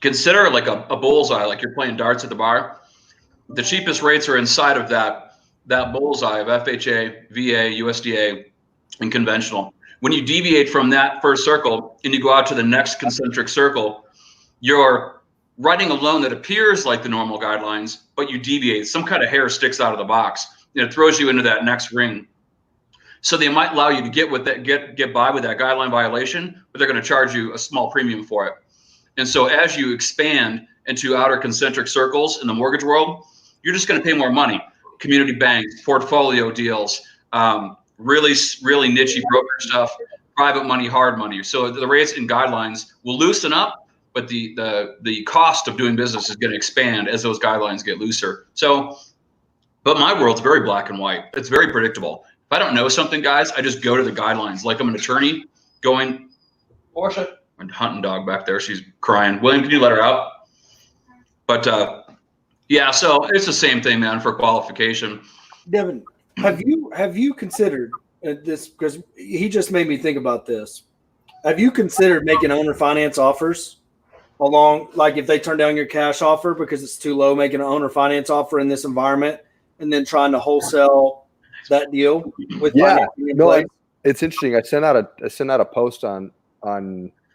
Consider like a bullseye, like you're playing darts at the bar. The cheapest rates are inside of that bullseye of FHA, VA, USDA, and conventional. When you deviate from that first circle and you go out to the next concentric circle, you're writing a loan that appears like the normal guidelines, but you deviate. Some kind of hair sticks out of the box, and it throws you into that next ring. So they might allow you to get by with that guideline violation, but they're going to charge you a small premium for it. And so as you expand into outer concentric circles in the mortgage world, you're just going to pay more money. Community banks, portfolio deals, really niche broker stuff, private money, hard money. So the rates and guidelines will loosen up, but the cost of doing business is going to expand as those guidelines get looser. So, but my world's very black and white. It's very predictable. If I don't know something, guys, I just go to the guidelines. Like I'm an attorney going, Portia, and hunting dog back there. She's crying. William, can you let her out? But yeah, so it's the same thing, man, for qualification. Devin, have you considered this? Because he just made me think about this. Have you considered making owner finance offers along, like if they turn down your cash offer because it's too low, making an owner finance offer in this environment, and then trying to wholesale that deal with financing in place? It's interesting. I sent out a post on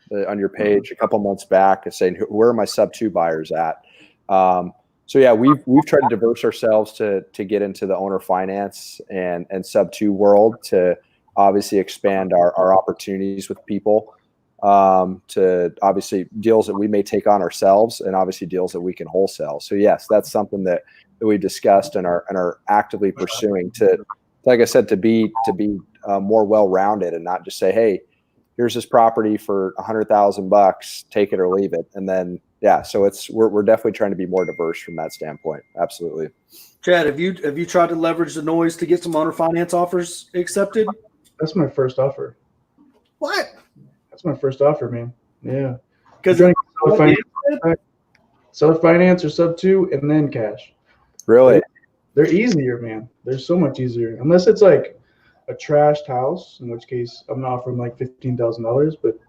your page a couple months back saying where are my sub 2 buyers at. So yeah, we've tried to diverse ourselves to get into the owner finance and sub 2 world to obviously expand our opportunities with people, to obviously deals that we may take on ourselves and obviously deals that we can wholesale. So yes, that's something that we discussed and are actively pursuing to, like I said, to be more well-rounded and not just say, hey, here's this property for $100,000, take it or leave it. And then, yeah, so we're definitely trying to be more diverse from that standpoint. Absolutely. Chad, have you tried to leverage the noise to get some owner finance offers accepted? That's my first offer. What? That's my first offer, man. Yeah. Because seller finance or sub 2 and then cash. Really? They're easier, man. They're so much easier. Unless it's like a trashed house, in which case I'm not offering like $15,000, but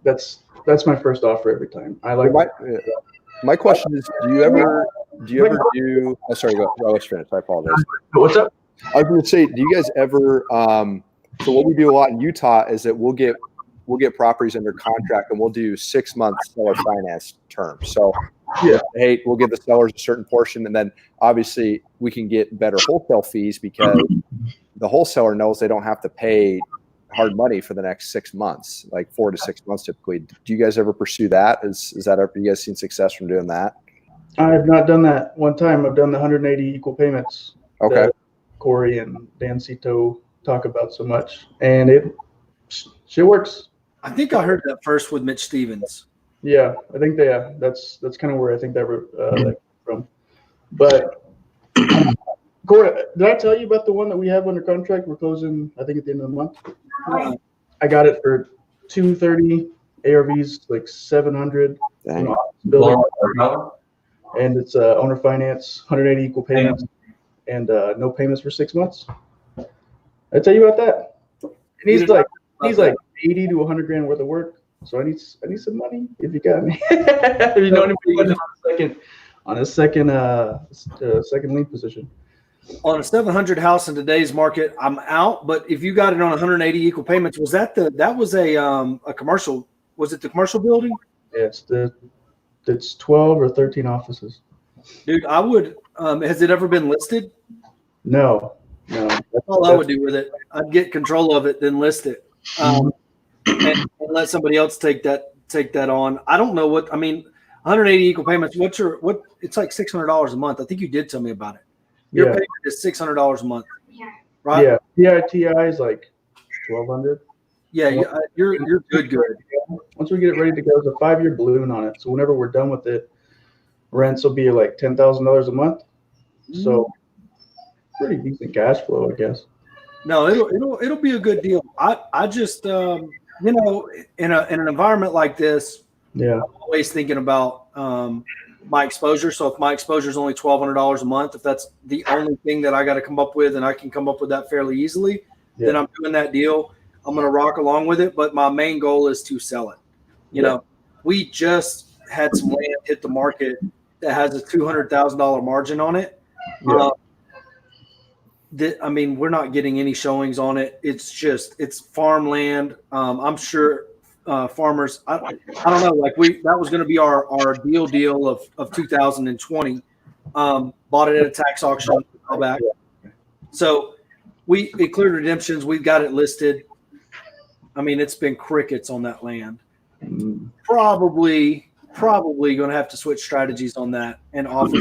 that's my first offer every time. I like my question is, do you ever do oh sorry, go let's finish. I apologize. What's up? I was gonna say, do you guys ever so what we do a lot in Utah is that we'll get properties under contract and we'll do 6 months seller finance terms. So yeah, hey, we'll give the sellers a certain portion, and then obviously we can get better wholesale fees because the wholesaler knows they don't have to pay hard money for the next 6 months, like 4 to 6 months typically. Do you guys ever pursue that? Is that ever, you guys seen success from doing that? I've not done that. One time I've done the 180 equal payments. Okay. That Corey and Dan Cito talk about so much, and shit works. I think I heard that first with Mitch Stevens. Yeah, I think that's kind of where I think that came from. But Corey, did I tell you about the one that we have under contract? We're closing, I think, at the end of the month. I got it for $230, ARVs like $700. Dang. And it's owner finance, 180 equal payments, and no payments for 6 months. I tell you about that. And he's like 80 to 100 grand worth of work. So I need some money if you got me. If you know anybody on a second lead position. On a 700 house in today's market, I'm out. But if you got it on 180 equal payments, was that a commercial? Was it the commercial building? Yeah, it's 12 or 13 offices. Dude, I would. Has it ever been listed? No, No, That's all I would do with it. I'd get control of it, then list it, and let somebody else take that on. I don't know what I mean. 180 equal payments. What? It's like $600 a month. I think you did tell me about it. Your payment is $600 a month, right? Yeah. PITI is like 1,200. Yeah, you're good. Once we get it ready to go, there's a 5-year balloon on it. So whenever we're done with it, rents will be like $10,000 a month. So pretty decent cash flow, I guess. No, it'll be a good deal. I just in an environment like this, Yeah, I'm always thinking about my exposure. So if my exposure is only $1,200 a month, if that's the only thing that I got to come up with, and I can come up with that fairly easily, then I'm doing that deal. I'm going to rock along with it. But my main goal is to sell it. You know, we just had some land hit the market that has a $200,000 margin on it. Yeah. I mean, we're not getting any showings on it. It's farmland. I'm sure farmers. I don't know. Like that was going to be our deal of 2020. Bought it at a tax auction a while back. So it cleared redemptions. We've got it listed. I mean, it's been crickets on that land. Probably going to have to switch strategies on that and offer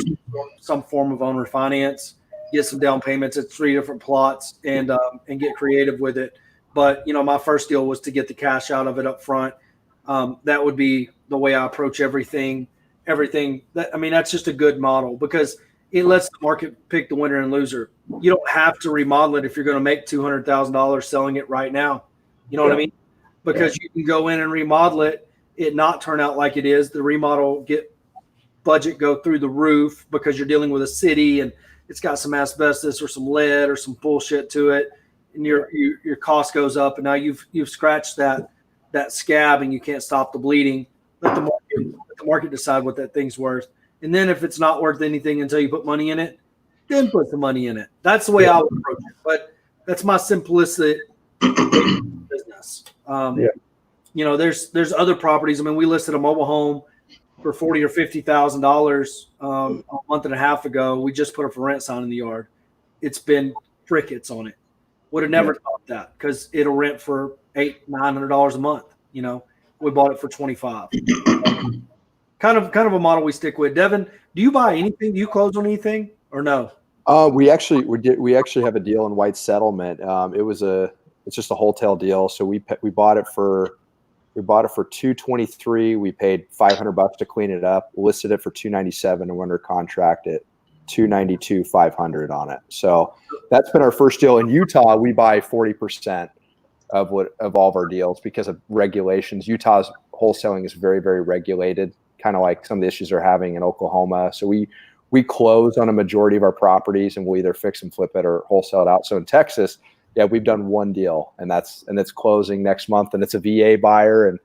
some form of owner finance. Get some down payments at 3 different plots and get creative with it. But, my first deal was to get the cash out of it up front. That would be the way I approach everything. That's just a good model because it lets the market pick the winner and loser. You don't have to remodel it if you're going to make $200,000 selling it right now. You know what I mean? Because you can go in and remodel it not turn out like it is. The remodel budget go through the roof because you're dealing with a city and it's got some asbestos or some lead or some bullshit to it, and your cost goes up, and now you've scratched that scab and you can't stop the bleeding. Let the market decide what that thing's worth, and then if it's not worth anything until you put money in it, then put the money in it. That's the way I would approach it. But that's my simplistic business. There's other properties. I mean, we listed a mobile home for $40,000 or $50,000 a month and a half ago. We just put a for rent sign in the yard. It's been crickets on it. Would have never thought that because it'll rent for $800-900 a month. We bought it for $25,000. Kind of a model we stick with. Devin, do you buy anything? Do you close on anything or no? We actually have a deal in White Settlement. It's just a wholesale deal. So we bought it for $223. We paid $500 to clean it up. Listed it for $297, and we're under contract at $292,500 on it. So that's been our first deal. In Utah, we buy 40% of all of our deals because of regulations. Utah's wholesaling is very, very regulated, kind of like some of the issues they're having in Oklahoma. So we close on a majority of our properties, and we'll either fix and flip it or wholesale it out. So in Texas, we've done one deal, and it's closing next month, and it's a VA buyer, and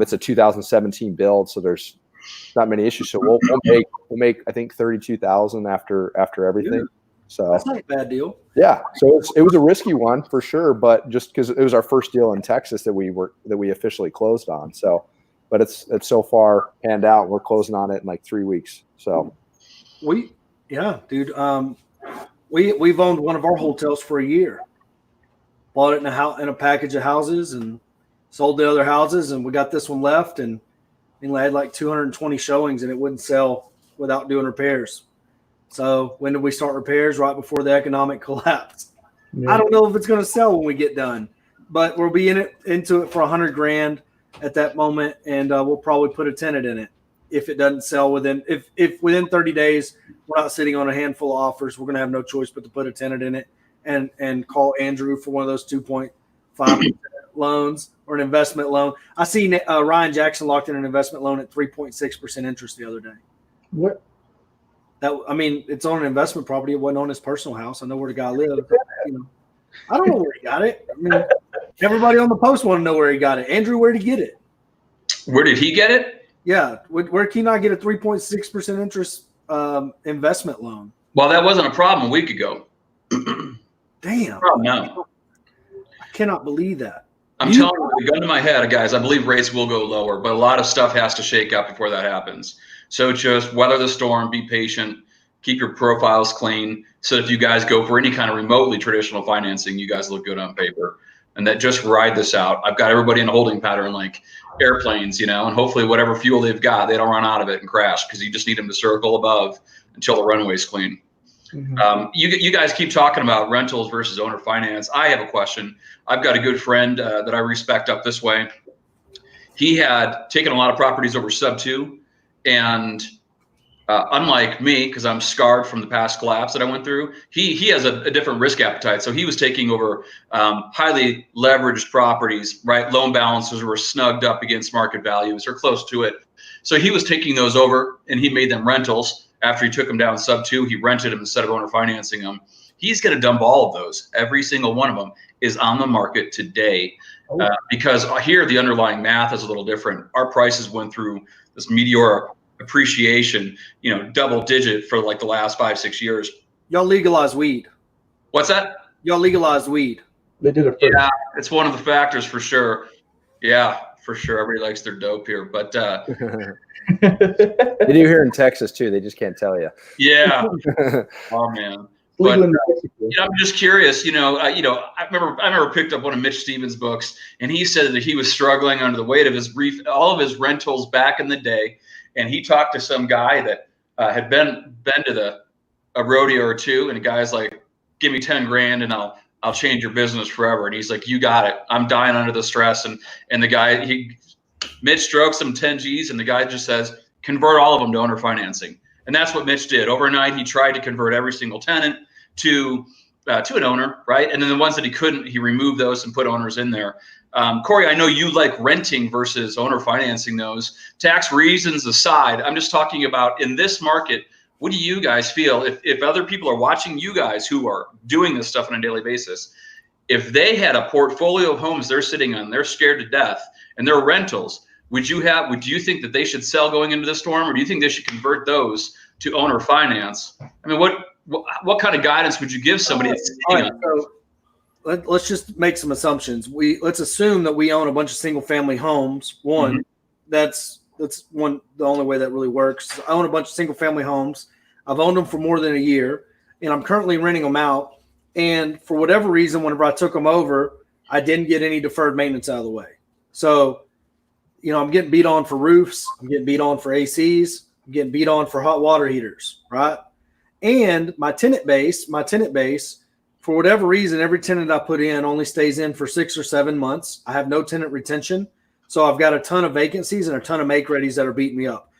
it's a 2017 build, so there's not many issues. So we'll make I think $32,000 after everything. So that's not a bad deal. Yeah, so it was a risky one for sure, but just because it was our first deal in Texas that we officially closed on. So, but it's so far panned out. We're closing on it in like 3 weeks. So dude. We've owned one of our hotels for a year. Bought it in a package of houses and sold the other houses, and we got this one left, and I had like 220 showings, and it wouldn't sell without doing repairs. So when did we start repairs? Right before the economic collapse. Yeah. I don't know if it's going to sell when we get done, but we'll be into it for $100,000 at that moment, and we'll probably put a tenant in it. If it doesn't sell within 30 days, we're not sitting on a handful of offers. We're going to have no choice but to put a tenant in it and call Andrew for one of those 2.5% loans or an investment loan. I see Ryan Jackson locked in an investment loan at 3.6% interest the other day. What? It's on an investment property. It wasn't on his personal house. I know where the guy lived. I don't know where he got it. Everybody on the post want to know where he got it. Andrew, where did he get it? Where did he get it? Yeah. Where can I get a 3.6% interest investment loan? Well, that wasn't a problem a week ago. Damn. Oh, no. I cannot believe that. I'm telling you, with a gun to my head, guys, I believe rates will go lower, but a lot of stuff has to shake up before that happens. So just weather the storm, be patient. Keep your profiles clean. So if you guys go for any kind of remotely traditional financing, you guys look good on paper. And that just ride this out. I've got everybody in a holding pattern like airplanes, and hopefully whatever fuel they've got, they don't run out of it and crash, because you just need them to circle above until the runway's clean. Mm-hmm. You guys keep talking about rentals versus owner finance. I have a question. I've got a good friend that I respect up this way. He had taken a lot of properties over sub 2, and unlike me, because I'm scarred from the past collapse that I went through, he has a different risk appetite. So he was taking over highly leveraged properties, right? Loan balances were snugged up against market values or close to it. So he was taking those over, and he made them rentals. After he took them down sub 2, he rented them instead of owner financing them. He's going to dump all of those. Every single one of them is on the market today, because here the underlying math is a little different. Our prices went through this meteoric appreciation, double digit for like the last 5-6 years. Y'all legalize weed. What's that? Y'all legalize weed. They did it first. Yeah, it's one of the factors for sure. Yeah, for sure. Everybody likes their dope here, but they do here in Texas too. They just can't tell you. Yeah. Oh man. But I'm just curious. I remember picked up one of Mitch Stevens' books, and he said that he was struggling under the weight of all of his rentals back in the day. And he talked to some guy that had been to a rodeo or two, and the guy's like, "Give me 10 grand, and I'll change your business forever." And he's like, "You got it. I'm dying under the stress." And the guy, Mitch strokes him 10 G's, and the guy just says, "Convert all of them to owner financing." And that's what Mitch did. Overnight, he tried to convert every single tenant to an owner, right? And then the ones that he couldn't, he removed those and put owners in there. Corey, I know you like renting versus owner financing those. Tax reasons aside, I'm just talking about in this market, what do you guys feel if other people are watching you guys who are doing this stuff on a daily basis, if they had a portfolio of homes they're sitting on, they're scared to death, and they're rentals, would you think that they should sell going into the storm, or do you think they should convert those to owner finance? I mean, what kind of guidance would you give somebody that's sitting on? So let's just make some assumptions. Let's assume that we own a bunch of single family homes. One, that's the only way that really works. I own a bunch of single family homes. I've owned them for more than a year, and I'm currently renting them out. And for whatever reason, whenever I took them over, I didn't get any deferred maintenance out of the way. So, I'm getting beat on for roofs. I'm getting beat on for ACs. I'm getting beat on for hot water heaters, right? And my tenant base, for whatever reason, every tenant I put in only stays in for 6 or 7 months. I have no tenant retention. So I've got a ton of vacancies and a ton of make-readies that are beating me up.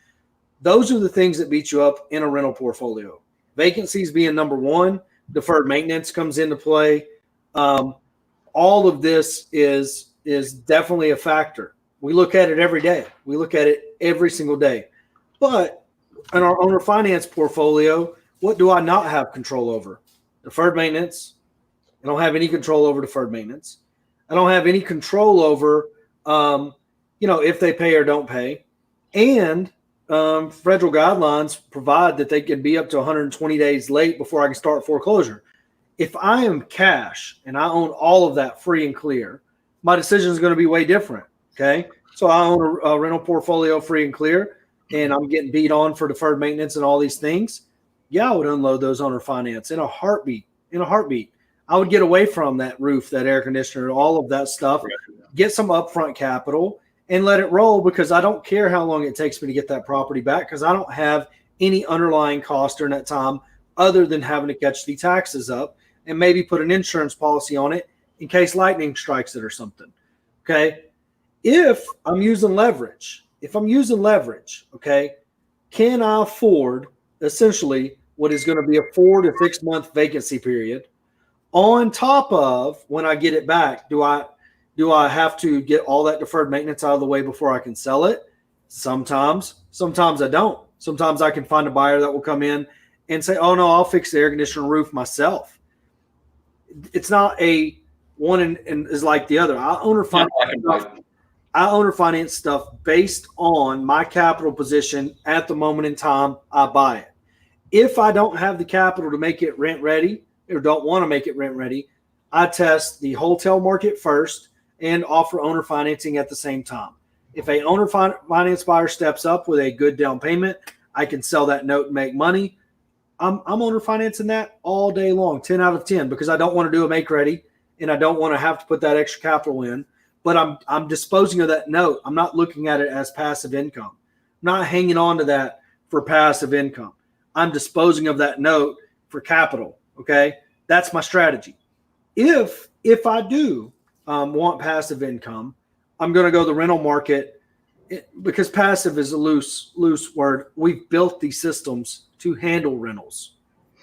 Those are the things that beat you up in a rental portfolio. Vacancies being number one, deferred maintenance comes into play. All of this is definitely a factor. We look at it every day. We look at it every single day. But in our owner finance portfolio, what do I not have control over? Deferred maintenance. I don't have any control over deferred maintenance. I don't have any control over, if they pay or don't pay. And federal guidelines provide that they can be up to 120 days late before I can start foreclosure. If I am cash and I own all of that free and clear, my decision is going to be way different. Okay. So I own a rental portfolio free and clear, and I'm getting beat on for deferred maintenance and all these things. Yeah, I would unload those owner finance in a heartbeat. I would get away from that roof, that air conditioner, all of that stuff, get some upfront capital and let it roll, because I don't care how long it takes me to get that property back, because I don't have any underlying cost during that time other than having to catch the taxes up and maybe put an insurance policy on it in case lightning strikes it or something. Okay. If I'm using leverage, okay, can I afford essentially what is going to be a 4 to 6 month vacancy period on top of when I get it back? Do I have to get all that deferred maintenance out of the way before I can sell it? Sometimes I don't. Sometimes I can find a buyer that will come in and say, "Oh no, I'll fix the air conditioner roof myself." It's not a one and is like the other. I owner finance stuff based on my capital position at the moment in time I buy it. If I don't have the capital to make it rent ready or don't want to make it rent ready, I test the wholesale market first and offer owner financing at the same time. If a owner finance buyer steps up with a good down payment, I can sell that note and make money. I'm owner financing that all day long, 10 out of 10, because I don't want to do a make ready and I don't want to have to put that extra capital in. But I'm disposing of that note. I'm not looking at it as passive income. I'm not hanging on to that for passive income. I'm disposing of that note for capital. Okay, that's my strategy. If I do want passive income, I'm going to go the rental market, because passive is a loose word. We've built these systems to handle rentals.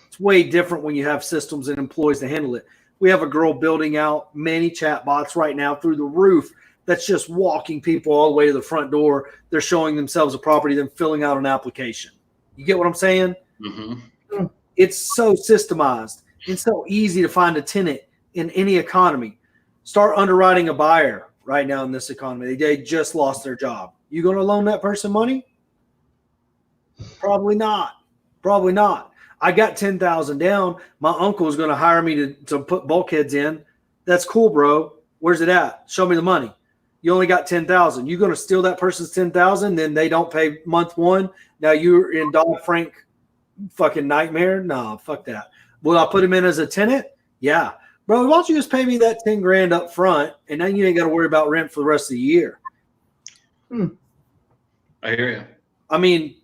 It's way different when you have systems and employees to handle it. We have a girl building out many chat bots right now through the roof that's just walking people all the way to the front door. They're showing themselves a property, then filling out an application. You get what I'm saying? Mm-hmm. It's so systemized. It's so easy to find a tenant in any economy. Start underwriting a buyer right now in this economy. They just lost their job. You going to loan that person money? Probably not. Probably not. I got 10,000 down. My uncle is going to hire me to put bulkheads in. That's cool, bro. Where's it at? Show me the money. You only got 10,000. You going to steal that person's 10,000? Then they don't pay month one. Now you're in Dodd-Frank fucking nightmare. No, fuck that. Will I put him in as a tenant? Yeah, bro. Why don't you just pay me that 10 grand up front, and then you ain't got to worry about rent for the rest of the year. I hear you. I mean,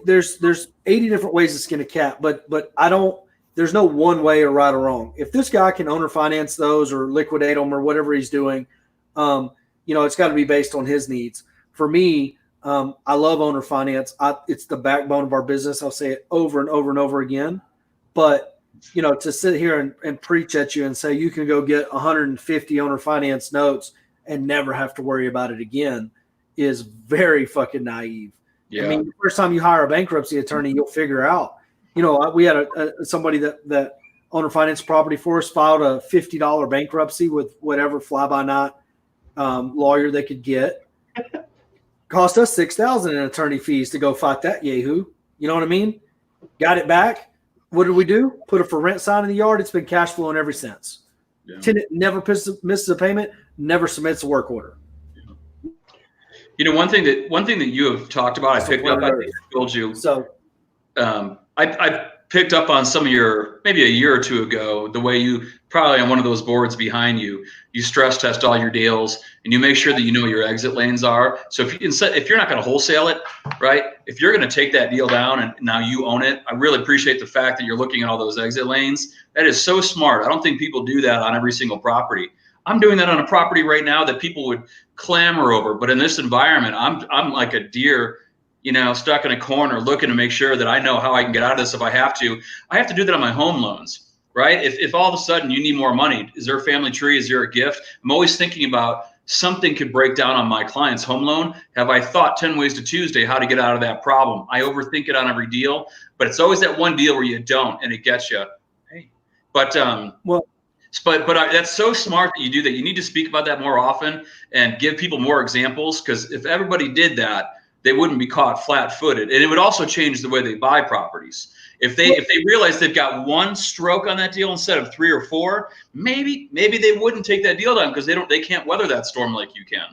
there's 80 different ways to skin a cat, but I don't. There's no one way or right or wrong. If this guy can owner finance those or liquidate them or whatever he's doing, it's got to be based on his needs. For me, I love owner finance. It's the backbone of our business. I'll say it over and over and over again. But to sit here and preach at you and say you can go get 150 owner finance notes and never have to worry about it again is very fucking naive. Yeah. I mean, the first time you hire a bankruptcy attorney, you'll figure out. We had somebody that owner finance property for us, filed a $50 bankruptcy with whatever fly-by-night lawyer they could get. Cost us $6,000 in attorney fees to go fight that yahoo. You know what I mean? Got it back. What did we do? Put a for rent sign in the yard. It's been cash flowing ever since. Yeah. Tenant never misses a payment, never submits a work order. One thing that you have talked about, I picked up. I think I told you. So, I picked up on some of your, maybe a year or two ago, the way you probably on one of those boards behind you, you stress test all your deals and you make sure that you know your exit lanes are. So if you're not going to wholesale it, right? If you're going to take that deal down and now you own it, I really appreciate the fact that you're looking at all those exit lanes. That is so smart. I don't think people do that on every single property. I'm doing that on a property right now that people would clamor over, but in this environment, I'm like a deer, stuck in a corner looking to make sure that I know how I can get out of this if I have to. I have to do that on my home loans, right? If all of a sudden you need more money, is there a family tree? Is there a gift? I'm always thinking about something could break down on my client's home loan. Have I thought 10 ways to Tuesday how to get out of that problem? I overthink it on every deal, but it's always that one deal where you don't and it gets you. Hey, but that's so smart that you do that. You need to speak about that more often and give people more examples, because if everybody did that, they wouldn't be caught flat-footed, and it would also change the way they buy properties. If they realize they've got one stroke on that deal instead of 3 or 4, maybe they wouldn't take that deal down because they can't weather that storm like you can.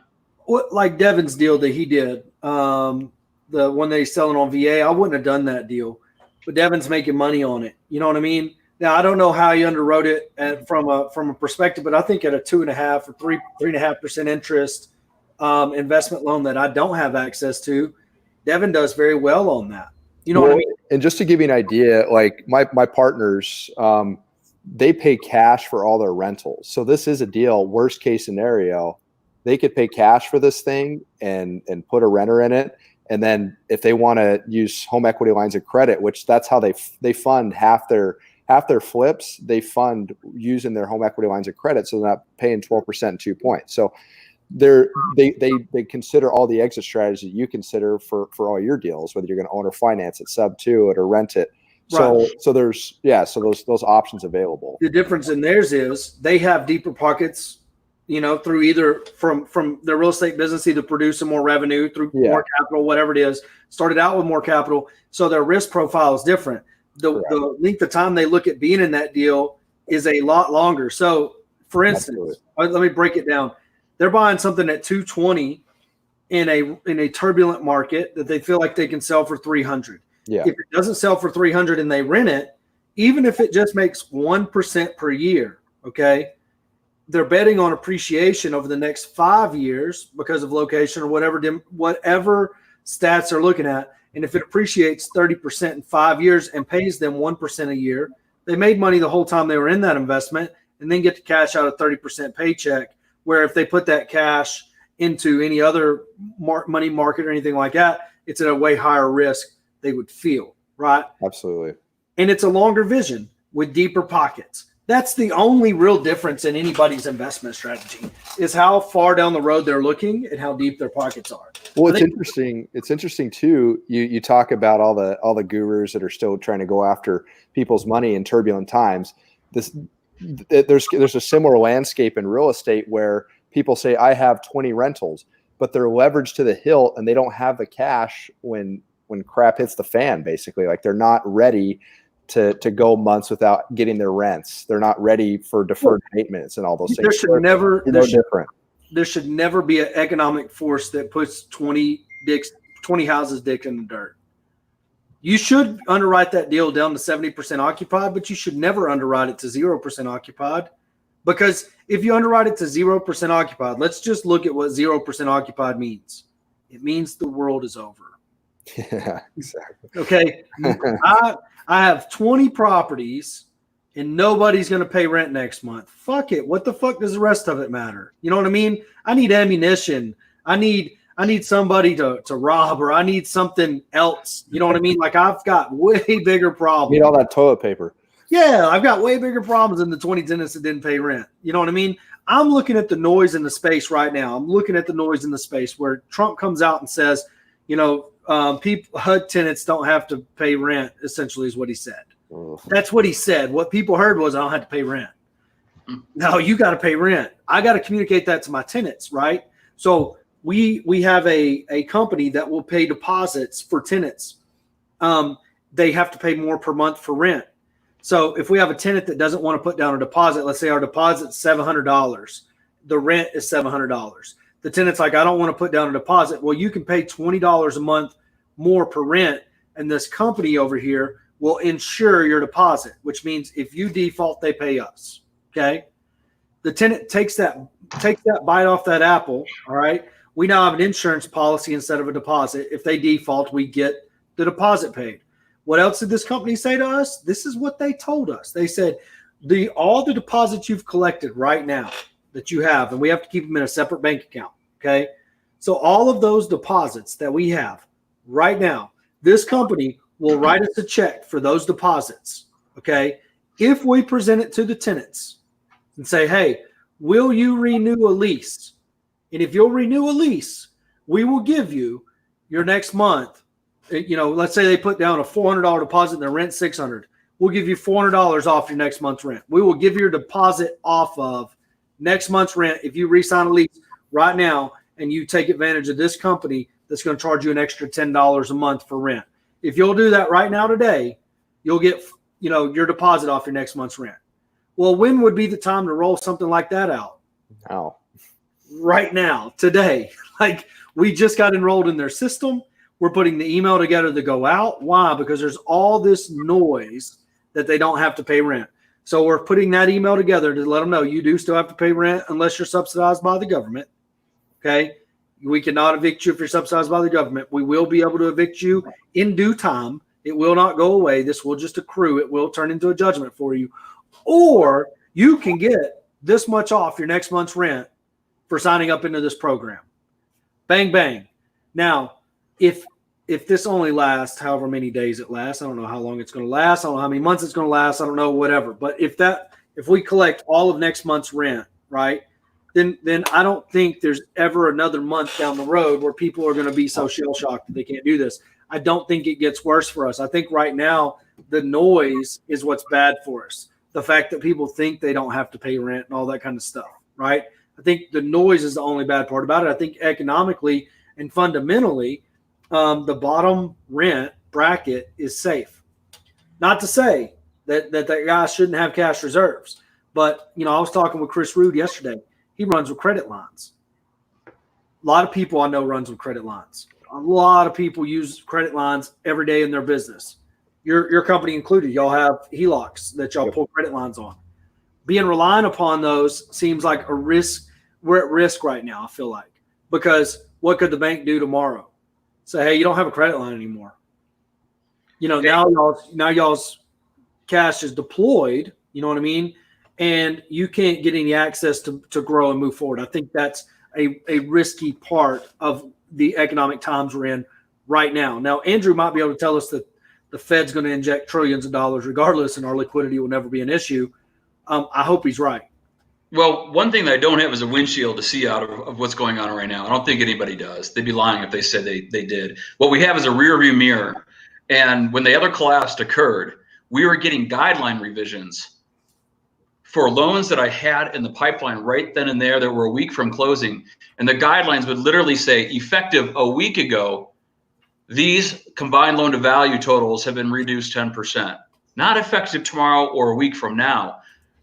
What, like Devin's deal that he did, the one that he's selling on VA, I wouldn't have done that deal, but Devin's making money on it. You know what I mean? Now I don't know how he underwrote it from a perspective, but I think at a 2.5 or 3.5% interest investment loan that I don't have access to, Devin does very well on that. You know what I mean? And just to give you an idea, like my partners, they pay cash for all their rentals. So this is a deal, worst case scenario, they could pay cash for this thing and put a renter in it. And then if they want to use home equity lines of credit, which that's how they fund half their flips, they fund using their home equity lines of credit. So they're not paying 12% 2 points. So they consider all the exit strategies that you consider for all your deals, whether you're going to own or finance it, sub to it, or rent it. So Right. so there's those options available. The difference in theirs is they have deeper pockets, through either from their real estate business, either producing more revenue through more capital, whatever it is, started out with more capital. So their risk profile is different. The length of time they look at being in that deal is a lot longer. So for instance, let me break it down. They're buying something at 220 in a turbulent market that they feel like they can sell for 300. Yeah. If it doesn't sell for 300 and they rent it, even if it just makes 1% per year, okay, they're betting on appreciation over the next 5 years because of location or whatever stats they're looking at. And if it appreciates 30% in 5 years and pays them 1% a year, they made money the whole time they were in that investment and then get to cash out a 30% paycheck. Where if they put that cash into any other money market or anything like that, it's at a way higher risk they would feel, right? Absolutely. And it's a longer vision with deeper pockets. That's the only real difference in anybody's investment strategy is how far down the road they're looking and how deep their pockets are. Well, it's interesting. It's interesting too. You talk about all the gurus that are still trying to go after people's money in turbulent times. There's a similar landscape in real estate where people say I have 20 rentals, but they're leveraged to the hilt and they don't have the cash when crap hits the fan. Basically, like they're not ready to go months without getting their rents. They're not ready for deferred maintenance and all those things. There should never be an economic force that puts 20 houses dick in the dirt. You should underwrite that deal down to 70% occupied, but you should never underwrite it to 0% occupied. Because if you underwrite it to 0% occupied, let's just look at what 0% occupied means. It means the world is over. Yeah, exactly. Okay. I have 20 properties and nobody's going to pay rent next month. Fuck it. What the fuck does the rest of it matter? You know what I mean? I need ammunition. I need somebody to rob, or I need something else. You know what I mean? Like I've got way bigger problems. You need all that toilet paper. Yeah, I've got way bigger problems than the 20 tenants that didn't pay rent. You know what I mean? I'm looking at the noise in the space right now. I'm looking at the noise in the space where Trump comes out and says, HUD tenants don't have to pay rent, essentially is what he said. That's what he said. What people heard was, I don't have to pay rent. No, you got to pay rent. I got to communicate that to my tenants, right? So we have a company that will pay deposits for tenants. They have to pay more per month for rent. So if we have a tenant that doesn't want to put down a deposit, let's say our deposit's $700, the rent is $700. The tenant's like, I don't want to put down a deposit. Well, you can pay $20 a month more per rent, and this company over here will insure your deposit, which means if you default, they pay us. Okay. The tenant takes that bite off that apple. All right. We now have an insurance policy instead of a deposit. If they default, we get the deposit paid. What else did this company say to us? This is what they told us. They said, all the deposits you've collected right now that you have, and we have to keep them in a separate bank account. Okay. So all of those deposits that we have right now, this company will write us a check for those deposits. Okay. If we present it to the tenants and say, hey, will you renew a lease? And if you'll renew a lease, we will give you your next month. Let's say they put down a $400 deposit and their rent $600. We'll give you $400 off your next month's rent. We will give your deposit off of next month's rent if you re-sign a lease right now and you take advantage of this company that's going to charge you an extra $10 a month for rent. If you'll do that right now today, you'll get your deposit off your next month's rent. Well, when would be the time to roll something like that out? Now. Right now, today. Like we just got enrolled in their system. We're putting the email together to go out. Why? Because there's all this noise that they don't have to pay rent. So we're putting that email together to let them know you do still have to pay rent unless you're subsidized by the government. Okay. We cannot evict you if you're subsidized by the government. We will be able to evict you in due time. It will not go away. This will just accrue. It will turn into a judgment for you. Or you can get this much off your next month's rent for signing up into this program. Bang, bang. Now, if this only lasts however many days it lasts, I don't know how long it's going to last. I don't know how many months it's going to last. I don't know, whatever. But if we collect all of next month's rent, right, then I don't think there's ever another month down the road where people are going to be so shell-shocked that they can't do this. I don't think it gets worse for us. I think right now the noise is what's bad for us. The fact that people think they don't have to pay rent and all that kind of stuff, right? I think the noise is the only bad part about it. I think economically and fundamentally, the bottom rent bracket is safe. Not to say that guy shouldn't have cash reserves, but I was talking with Chris Rude yesterday. He runs with credit lines. A lot of people I know runs with credit lines. A lot of people use credit lines every day in their business. Your company included. Y'all have HELOCs that y'all pull credit lines on. Being reliant upon those seems like a risk. We're at risk right now, I feel like, because what could the bank do tomorrow? Say, hey, you don't have a credit line anymore. Now y'all's cash is deployed. You know what I mean? And you can't get any access to grow and move forward. I think that's a risky part of the economic times we're in right now. Now, Andrew might be able to tell us that the Fed's going to inject trillions of dollars regardless, and our liquidity will never be an issue. I hope he's right. Well, one thing that I don't have is a windshield to see out of what's going on right now. I don't think anybody does. They'd be lying if they said they did. What we have is a rear view mirror. And when the other collapse occurred, we were getting guideline revisions for loans that I had in the pipeline right then and there that were a week from closing. And the guidelines would literally say, effective a week ago, these combined loan to value totals have been reduced 10%. Not effective tomorrow or a week from now.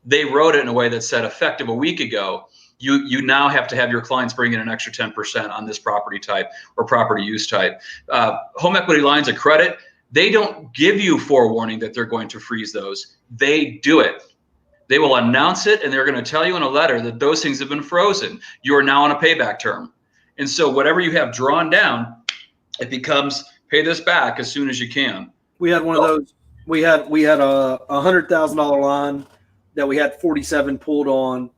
They wrote it in a way that said effective a week ago, you now have to have your clients bring in an extra 10% on this property type or property use type. Home equity lines of credit, they don't give you forewarning that they're going to freeze those. They do it. They will announce it, and they're going to tell you in a letter that those things have been frozen. You are now on a payback term. And so whatever you have drawn down, it becomes pay this back as soon as you can. We had one of those. We had a $100,000 line that we had 47 pulled on,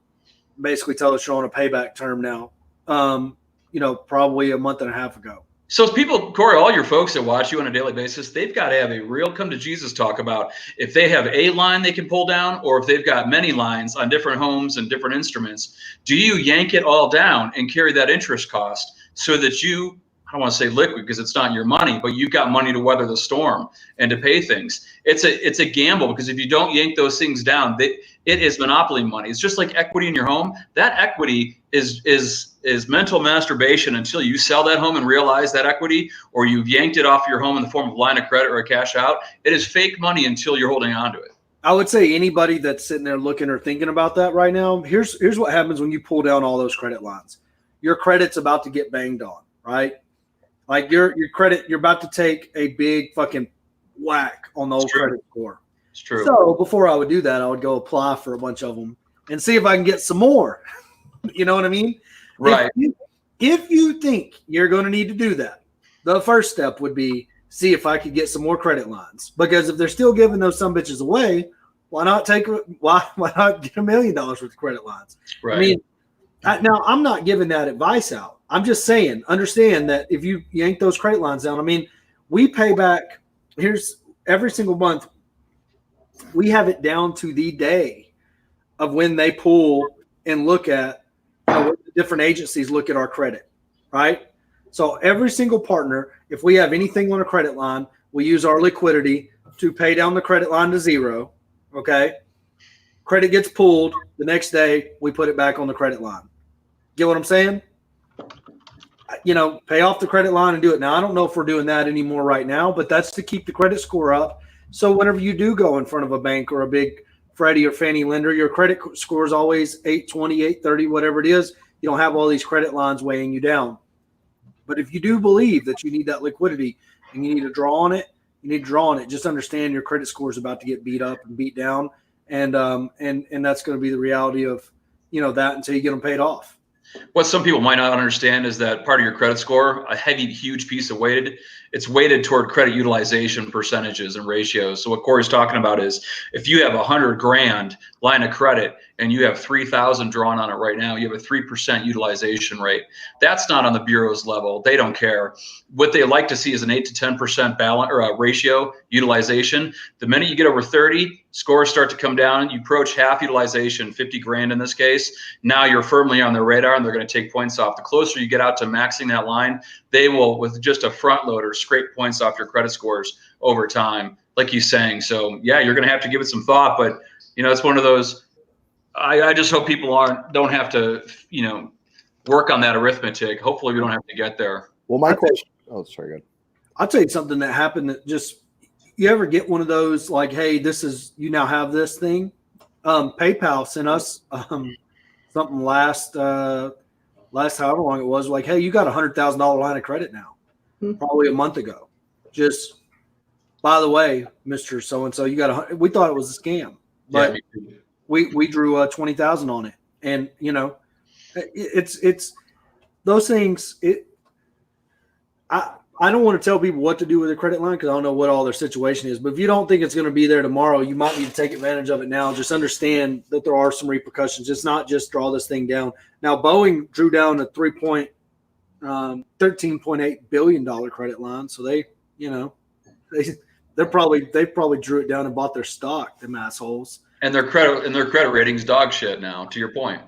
basically tell us you're on a payback term now, probably a month and a half ago. So people, Corey, all your folks that watch you on a daily basis, they've got to have a real come to Jesus talk about if they have a line they can pull down or if they've got many lines on different homes and different instruments. Do you yank it all down and carry that interest cost so that you, I don't want to say liquid because it's not your money, but you've got money to weather the storm and to pay things. It's a gamble because if you don't yank those things down, it is monopoly money. It's just like equity in your home. That equity is mental masturbation until you sell that home and realize that equity, or you've yanked it off your home in the form of a line of credit or a cash out. It is fake money until you're holding on to it. I would say anybody that's sitting there looking or thinking about that right now, here's what happens when you pull down all those credit lines. Your credit's about to get banged on, right? Like your credit, you're about to take a big fucking whack on the old credit score. It's true. So before I would do that, I would go apply for a bunch of them and see if I can get some more. You know what I mean? Right. If you think you're going to need to do that, the first step would be see if I could get some more credit lines. Because if they're still giving those some bitches away, why not get $1 million worth of credit lines? Right. I mean, now I'm not giving that advice out. I'm just saying, understand that if you yank those credit lines down, I mean, we pay back. Here's every single month. We have it down to the day of when they pull and look at what the different agencies look at our credit, right? So every single partner, if we have anything on a credit line, we use our liquidity to pay down the credit line to zero, okay? Credit gets pulled. The next day, we put it back on the credit line. Get what I'm saying? Pay off the credit line and do it. Now, I don't know if we're doing that anymore right now, but that's to keep the credit score up. So whenever you do go in front of a bank or a big Freddie or Fannie lender, your credit score is always 820, 830, whatever it is. You don't have all these credit lines weighing you down. But if you do believe that you need that liquidity and you need to draw on it, you need to draw on it. Just understand your credit score is about to get beat up and beat down. And that's going to be the reality of, that until you get them paid off. What some people might not understand is that part of your credit score, a heavy, huge piece of it's weighted toward credit utilization percentages and ratios. So what Corey's talking about is if you have $100,000 line of credit and you have 3,000 drawn on it right now, you have a 3% utilization rate. That's not on the bureau's level. They don't care. What they like to see is an 8 to 10% balance or a ratio utilization. The minute you get over 30, scores start to come down. You approach half utilization, 50 grand in this case. Now you're firmly on their radar and they're going to take points off. The closer you get out to maxing that line, they will, with just a front loader, scrape points off your credit scores over time, like he's saying. So yeah, you're going to have to give it some thought, but it's one of those, I just hope people don't have to, work on that arithmetic. Hopefully we don't have to get there. Well, my question, oh, sorry, good. I'll tell you something that happened that you ever get one of those like, hey, you now have this thing. PayPal sent us something last however long it was, like, hey, you got $100,000 line of credit now. probably a month ago. Just, by the way, Mr. So-and-so, you got we thought it was a scam, but we drew 20,000 on it. And, you know, it's those things. I don't want to tell people what to do with their credit line because I don't know what all their situation is. But if you don't think it's going to be there tomorrow, you might need to take advantage of it now. Just understand that there are some repercussions. It's not just draw this thing down. Now, Boeing drew down a $13.8 billion credit line. So they, you know, they probably drew it down and bought their stock, them assholes. And their credit rating's dog shit now, to your point.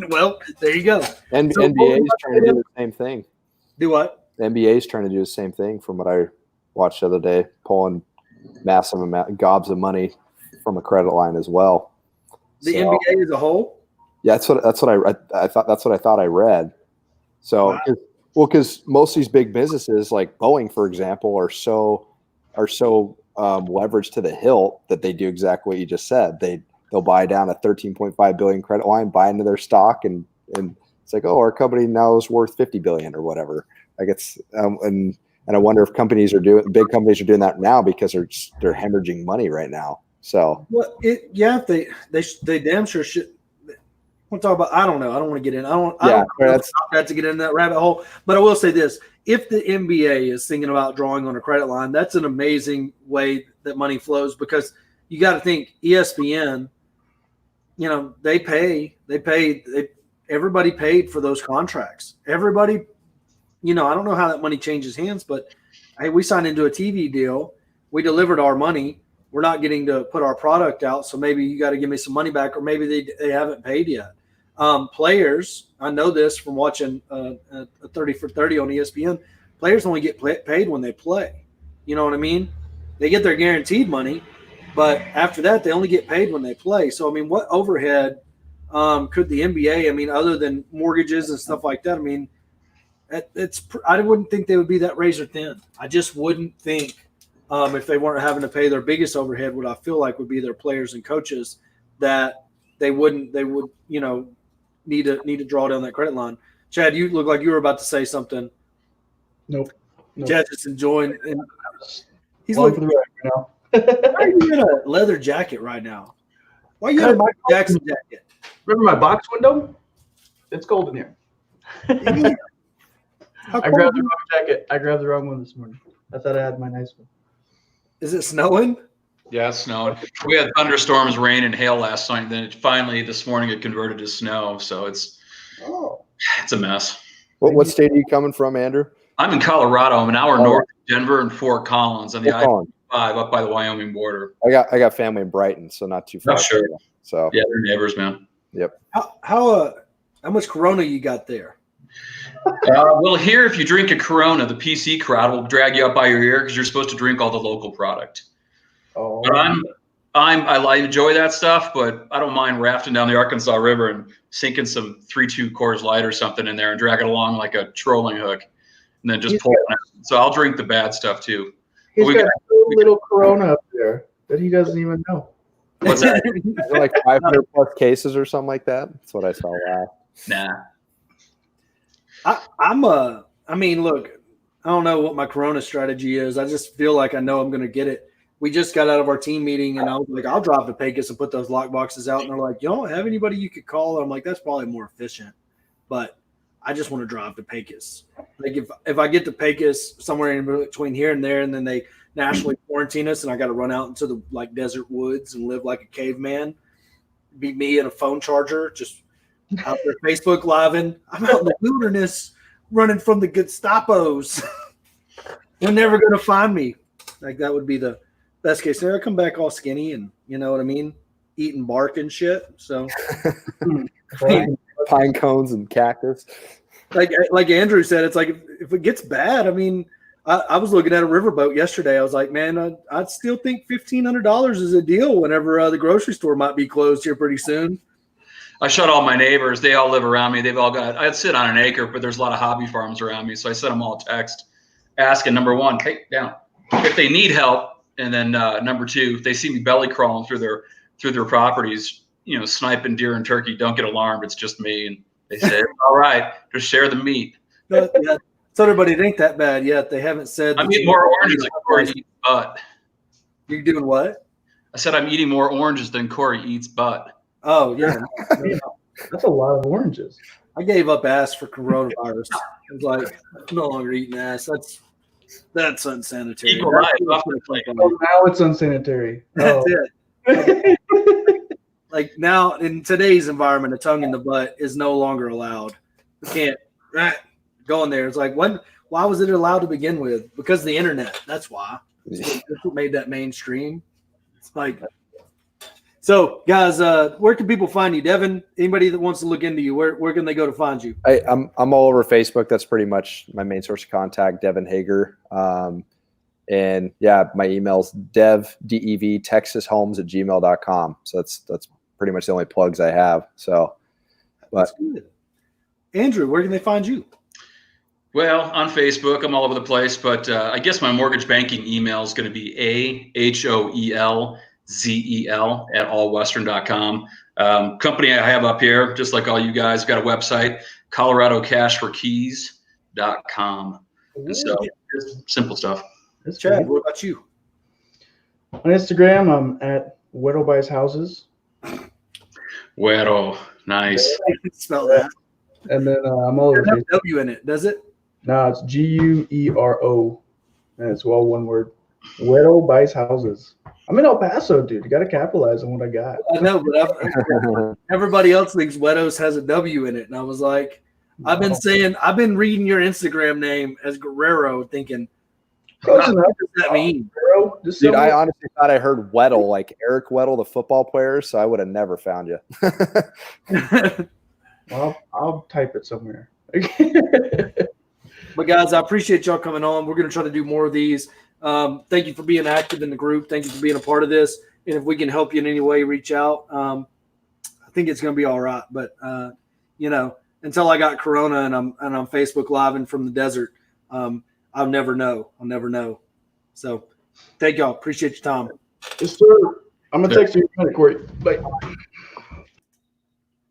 Well, there you go. And so NBA is trying to do the same thing. Do what? The NBA is trying to do the same thing from what I watched the other day, pulling massive gobs of money from a credit line as well. The NBA as a whole? Yeah, that's what I thought. That's what I thought I read. So, wow. Because most of these big businesses like Boeing, for example, are so leveraged to the hilt that they do exactly what you just said. They'll buy down a $13.5 billion credit line, buy into their stock, and it's like, oh, our company now is worth $50 billion or whatever. Like it's and I wonder if big companies are doing that now because they're hemorrhaging money right now. So they damn sure should. We'll talk about. I don't know. I don't want to get in. I don't have to get in that rabbit hole. But I will say this: if the NBA is thinking about drawing on a credit line, that's an amazing way that money flows because you got to think ESPN. You know everybody paid for those contracts. Everybody. You know, I don't know how that money changes hands, but hey, we signed into a TV deal. We delivered our money. We're not getting to put our product out, so maybe you got to give me some money back, or maybe they haven't paid yet. Players, I know this from watching a 30 for 30 on ESPN. Players only get paid when they play. You know what I mean? They get their guaranteed money, but after that, they only get paid when they play. So, I mean, what overhead could the NBA? I mean, other than mortgages and stuff like that. I mean. I wouldn't think they would be that razor thin. I just wouldn't think if they weren't having to pay their biggest overhead, what I feel like would be their players and coaches, that they would, you know, need to draw down that credit line. Chad, you look like you were about to say something. Nope. Chad's just enjoying. And he's looking for the right now. Why are you in a leather jacket right now? Why are you in a Michael Jackson jacket? Remember my box window? It's cold in here. Yeah. I grabbed the wrong jacket. I grabbed the wrong one this morning. I thought I had my nice one. Is it snowing? Yeah, it's snowing. We had thunderstorms, rain, and hail last night. Then finally this morning it converted to snow. So it's a mess. What state are you coming from, Andrew? I'm in Colorado. I'm an hour north of Denver and Fort Collins on the I-5 up by the Wyoming border. I got family in Brighton, so not too far. Oh, sure. So yeah, they're neighbors, man. Yep. How much Corona you got there? Well, here, if you drink a Corona, the PC crowd will drag you up by your ear because you're supposed to drink all the local product. Oh. But I enjoy that stuff, but I don't mind rafting down the Arkansas River and sinking some 3.2 Coors Light or something in there and drag it along like a trolling hook, and then just pull it out. So I'll drink the bad stuff too. He's got a little Corona up there that he doesn't even know. What's that? Like 500 plus cases or something like that. That's what I saw. Wow. Nah. I mean, look, I don't know what my Corona strategy is. I just feel like I know I'm going to get it. We just got out of our team meeting, and I was like, I'll drive to Pecos and put those lock boxes out. And they're like, you don't have anybody you could call? And I'm like, that's probably more efficient. But I just want to drive to Pecos. Like if I get to Pecos somewhere in between here and there, and then they nationally quarantine us, and I got to run out into the like desert woods and live like a caveman, be me in a phone charger, just out there Facebook living. I'm out in the wilderness running from the Gestapos. They're never going to find me. Like that would be the best case scenario. I come back all skinny and you know what I mean? Eating bark and shit. So pine cones and cactus. Like Andrew said, it's like if it gets bad, I mean, I was looking at a riverboat yesterday. I was like, man, I'd still think $1,500 is a deal whenever the grocery store might be closed here pretty soon. I shut all my neighbors. They all live around me. They've all got – I'd sit on an acre, but there's a lot of hobby farms around me. So I sent them all a text asking, number one, hey, down, if they need help. And then number two, if they see me belly crawling through their properties, you know, sniping deer and turkey, don't get alarmed. It's just me. And they say, all right, just share the meat. Yeah, So everybody, it ain't that bad yet. They haven't said. I'm eating more oranges than Corey eats butt. You're doing what? I said I'm eating more oranges than Corey eats butt. Oh yeah. That's a lot of oranges. I gave up ass for coronavirus. I was like, I'm no longer eating ass. That's unsanitary. Equal That's life, what off the plate. Oh, now it's unsanitary. That's Oh. it. Like now in today's environment, a tongue in the butt is no longer allowed. You can't go in there. It's like why was it allowed to begin with? Because of the internet. That's why. That's what made that mainstream. It's like, so guys, where can people find you? Devin, anybody that wants to look into you, where can they go to find you? I'm all over Facebook. That's pretty much my main source of contact, Devin Hager. And yeah, my email's dev, texashomes@gmail.com. So that's pretty much the only plugs I have. So, That's good. Andrew, where can they find you? Well, on Facebook, I'm all over the place, but I guess my mortgage banking email is going to be AHOELZEL@allwestern.com. Company I have up here, just like all you guys, got a website, ColoradoCashForKeys.com. And so just simple stuff. That's Chad, good. what about you? On Instagram, I'm at Weddle Buys Houses. Güero, nice. Spell that. And then I'm all over Doesn't have Facebook. a W in it, does it? No, it's GUERO. And it's all one word. Weddle Buys Houses. I'm in El Paso, dude. You got to capitalize on what I got. I know, but everybody else thinks Wedos has a W in it. And I was like, I've been reading your Instagram name as Guerrero, thinking, Close enough. what does that mean? Bro. Just dude, I somewhere- honestly thought I heard Weddle, like Eric Weddle, the football player. So I would have never found you. Well, I'll type it somewhere. But guys, I appreciate y'all coming on. We're going to try to do more of these. Thank you for being active in the group. Thank you for being a part of this. And if we can help you in any way, reach out. I think it's going to be all right. But until I got Corona and I'm Facebook living from the desert, I'll never know. I'll never know. So thank y'all. Appreciate your time. Yes, sir. I'm going to text you in a minute, Corey. Bye.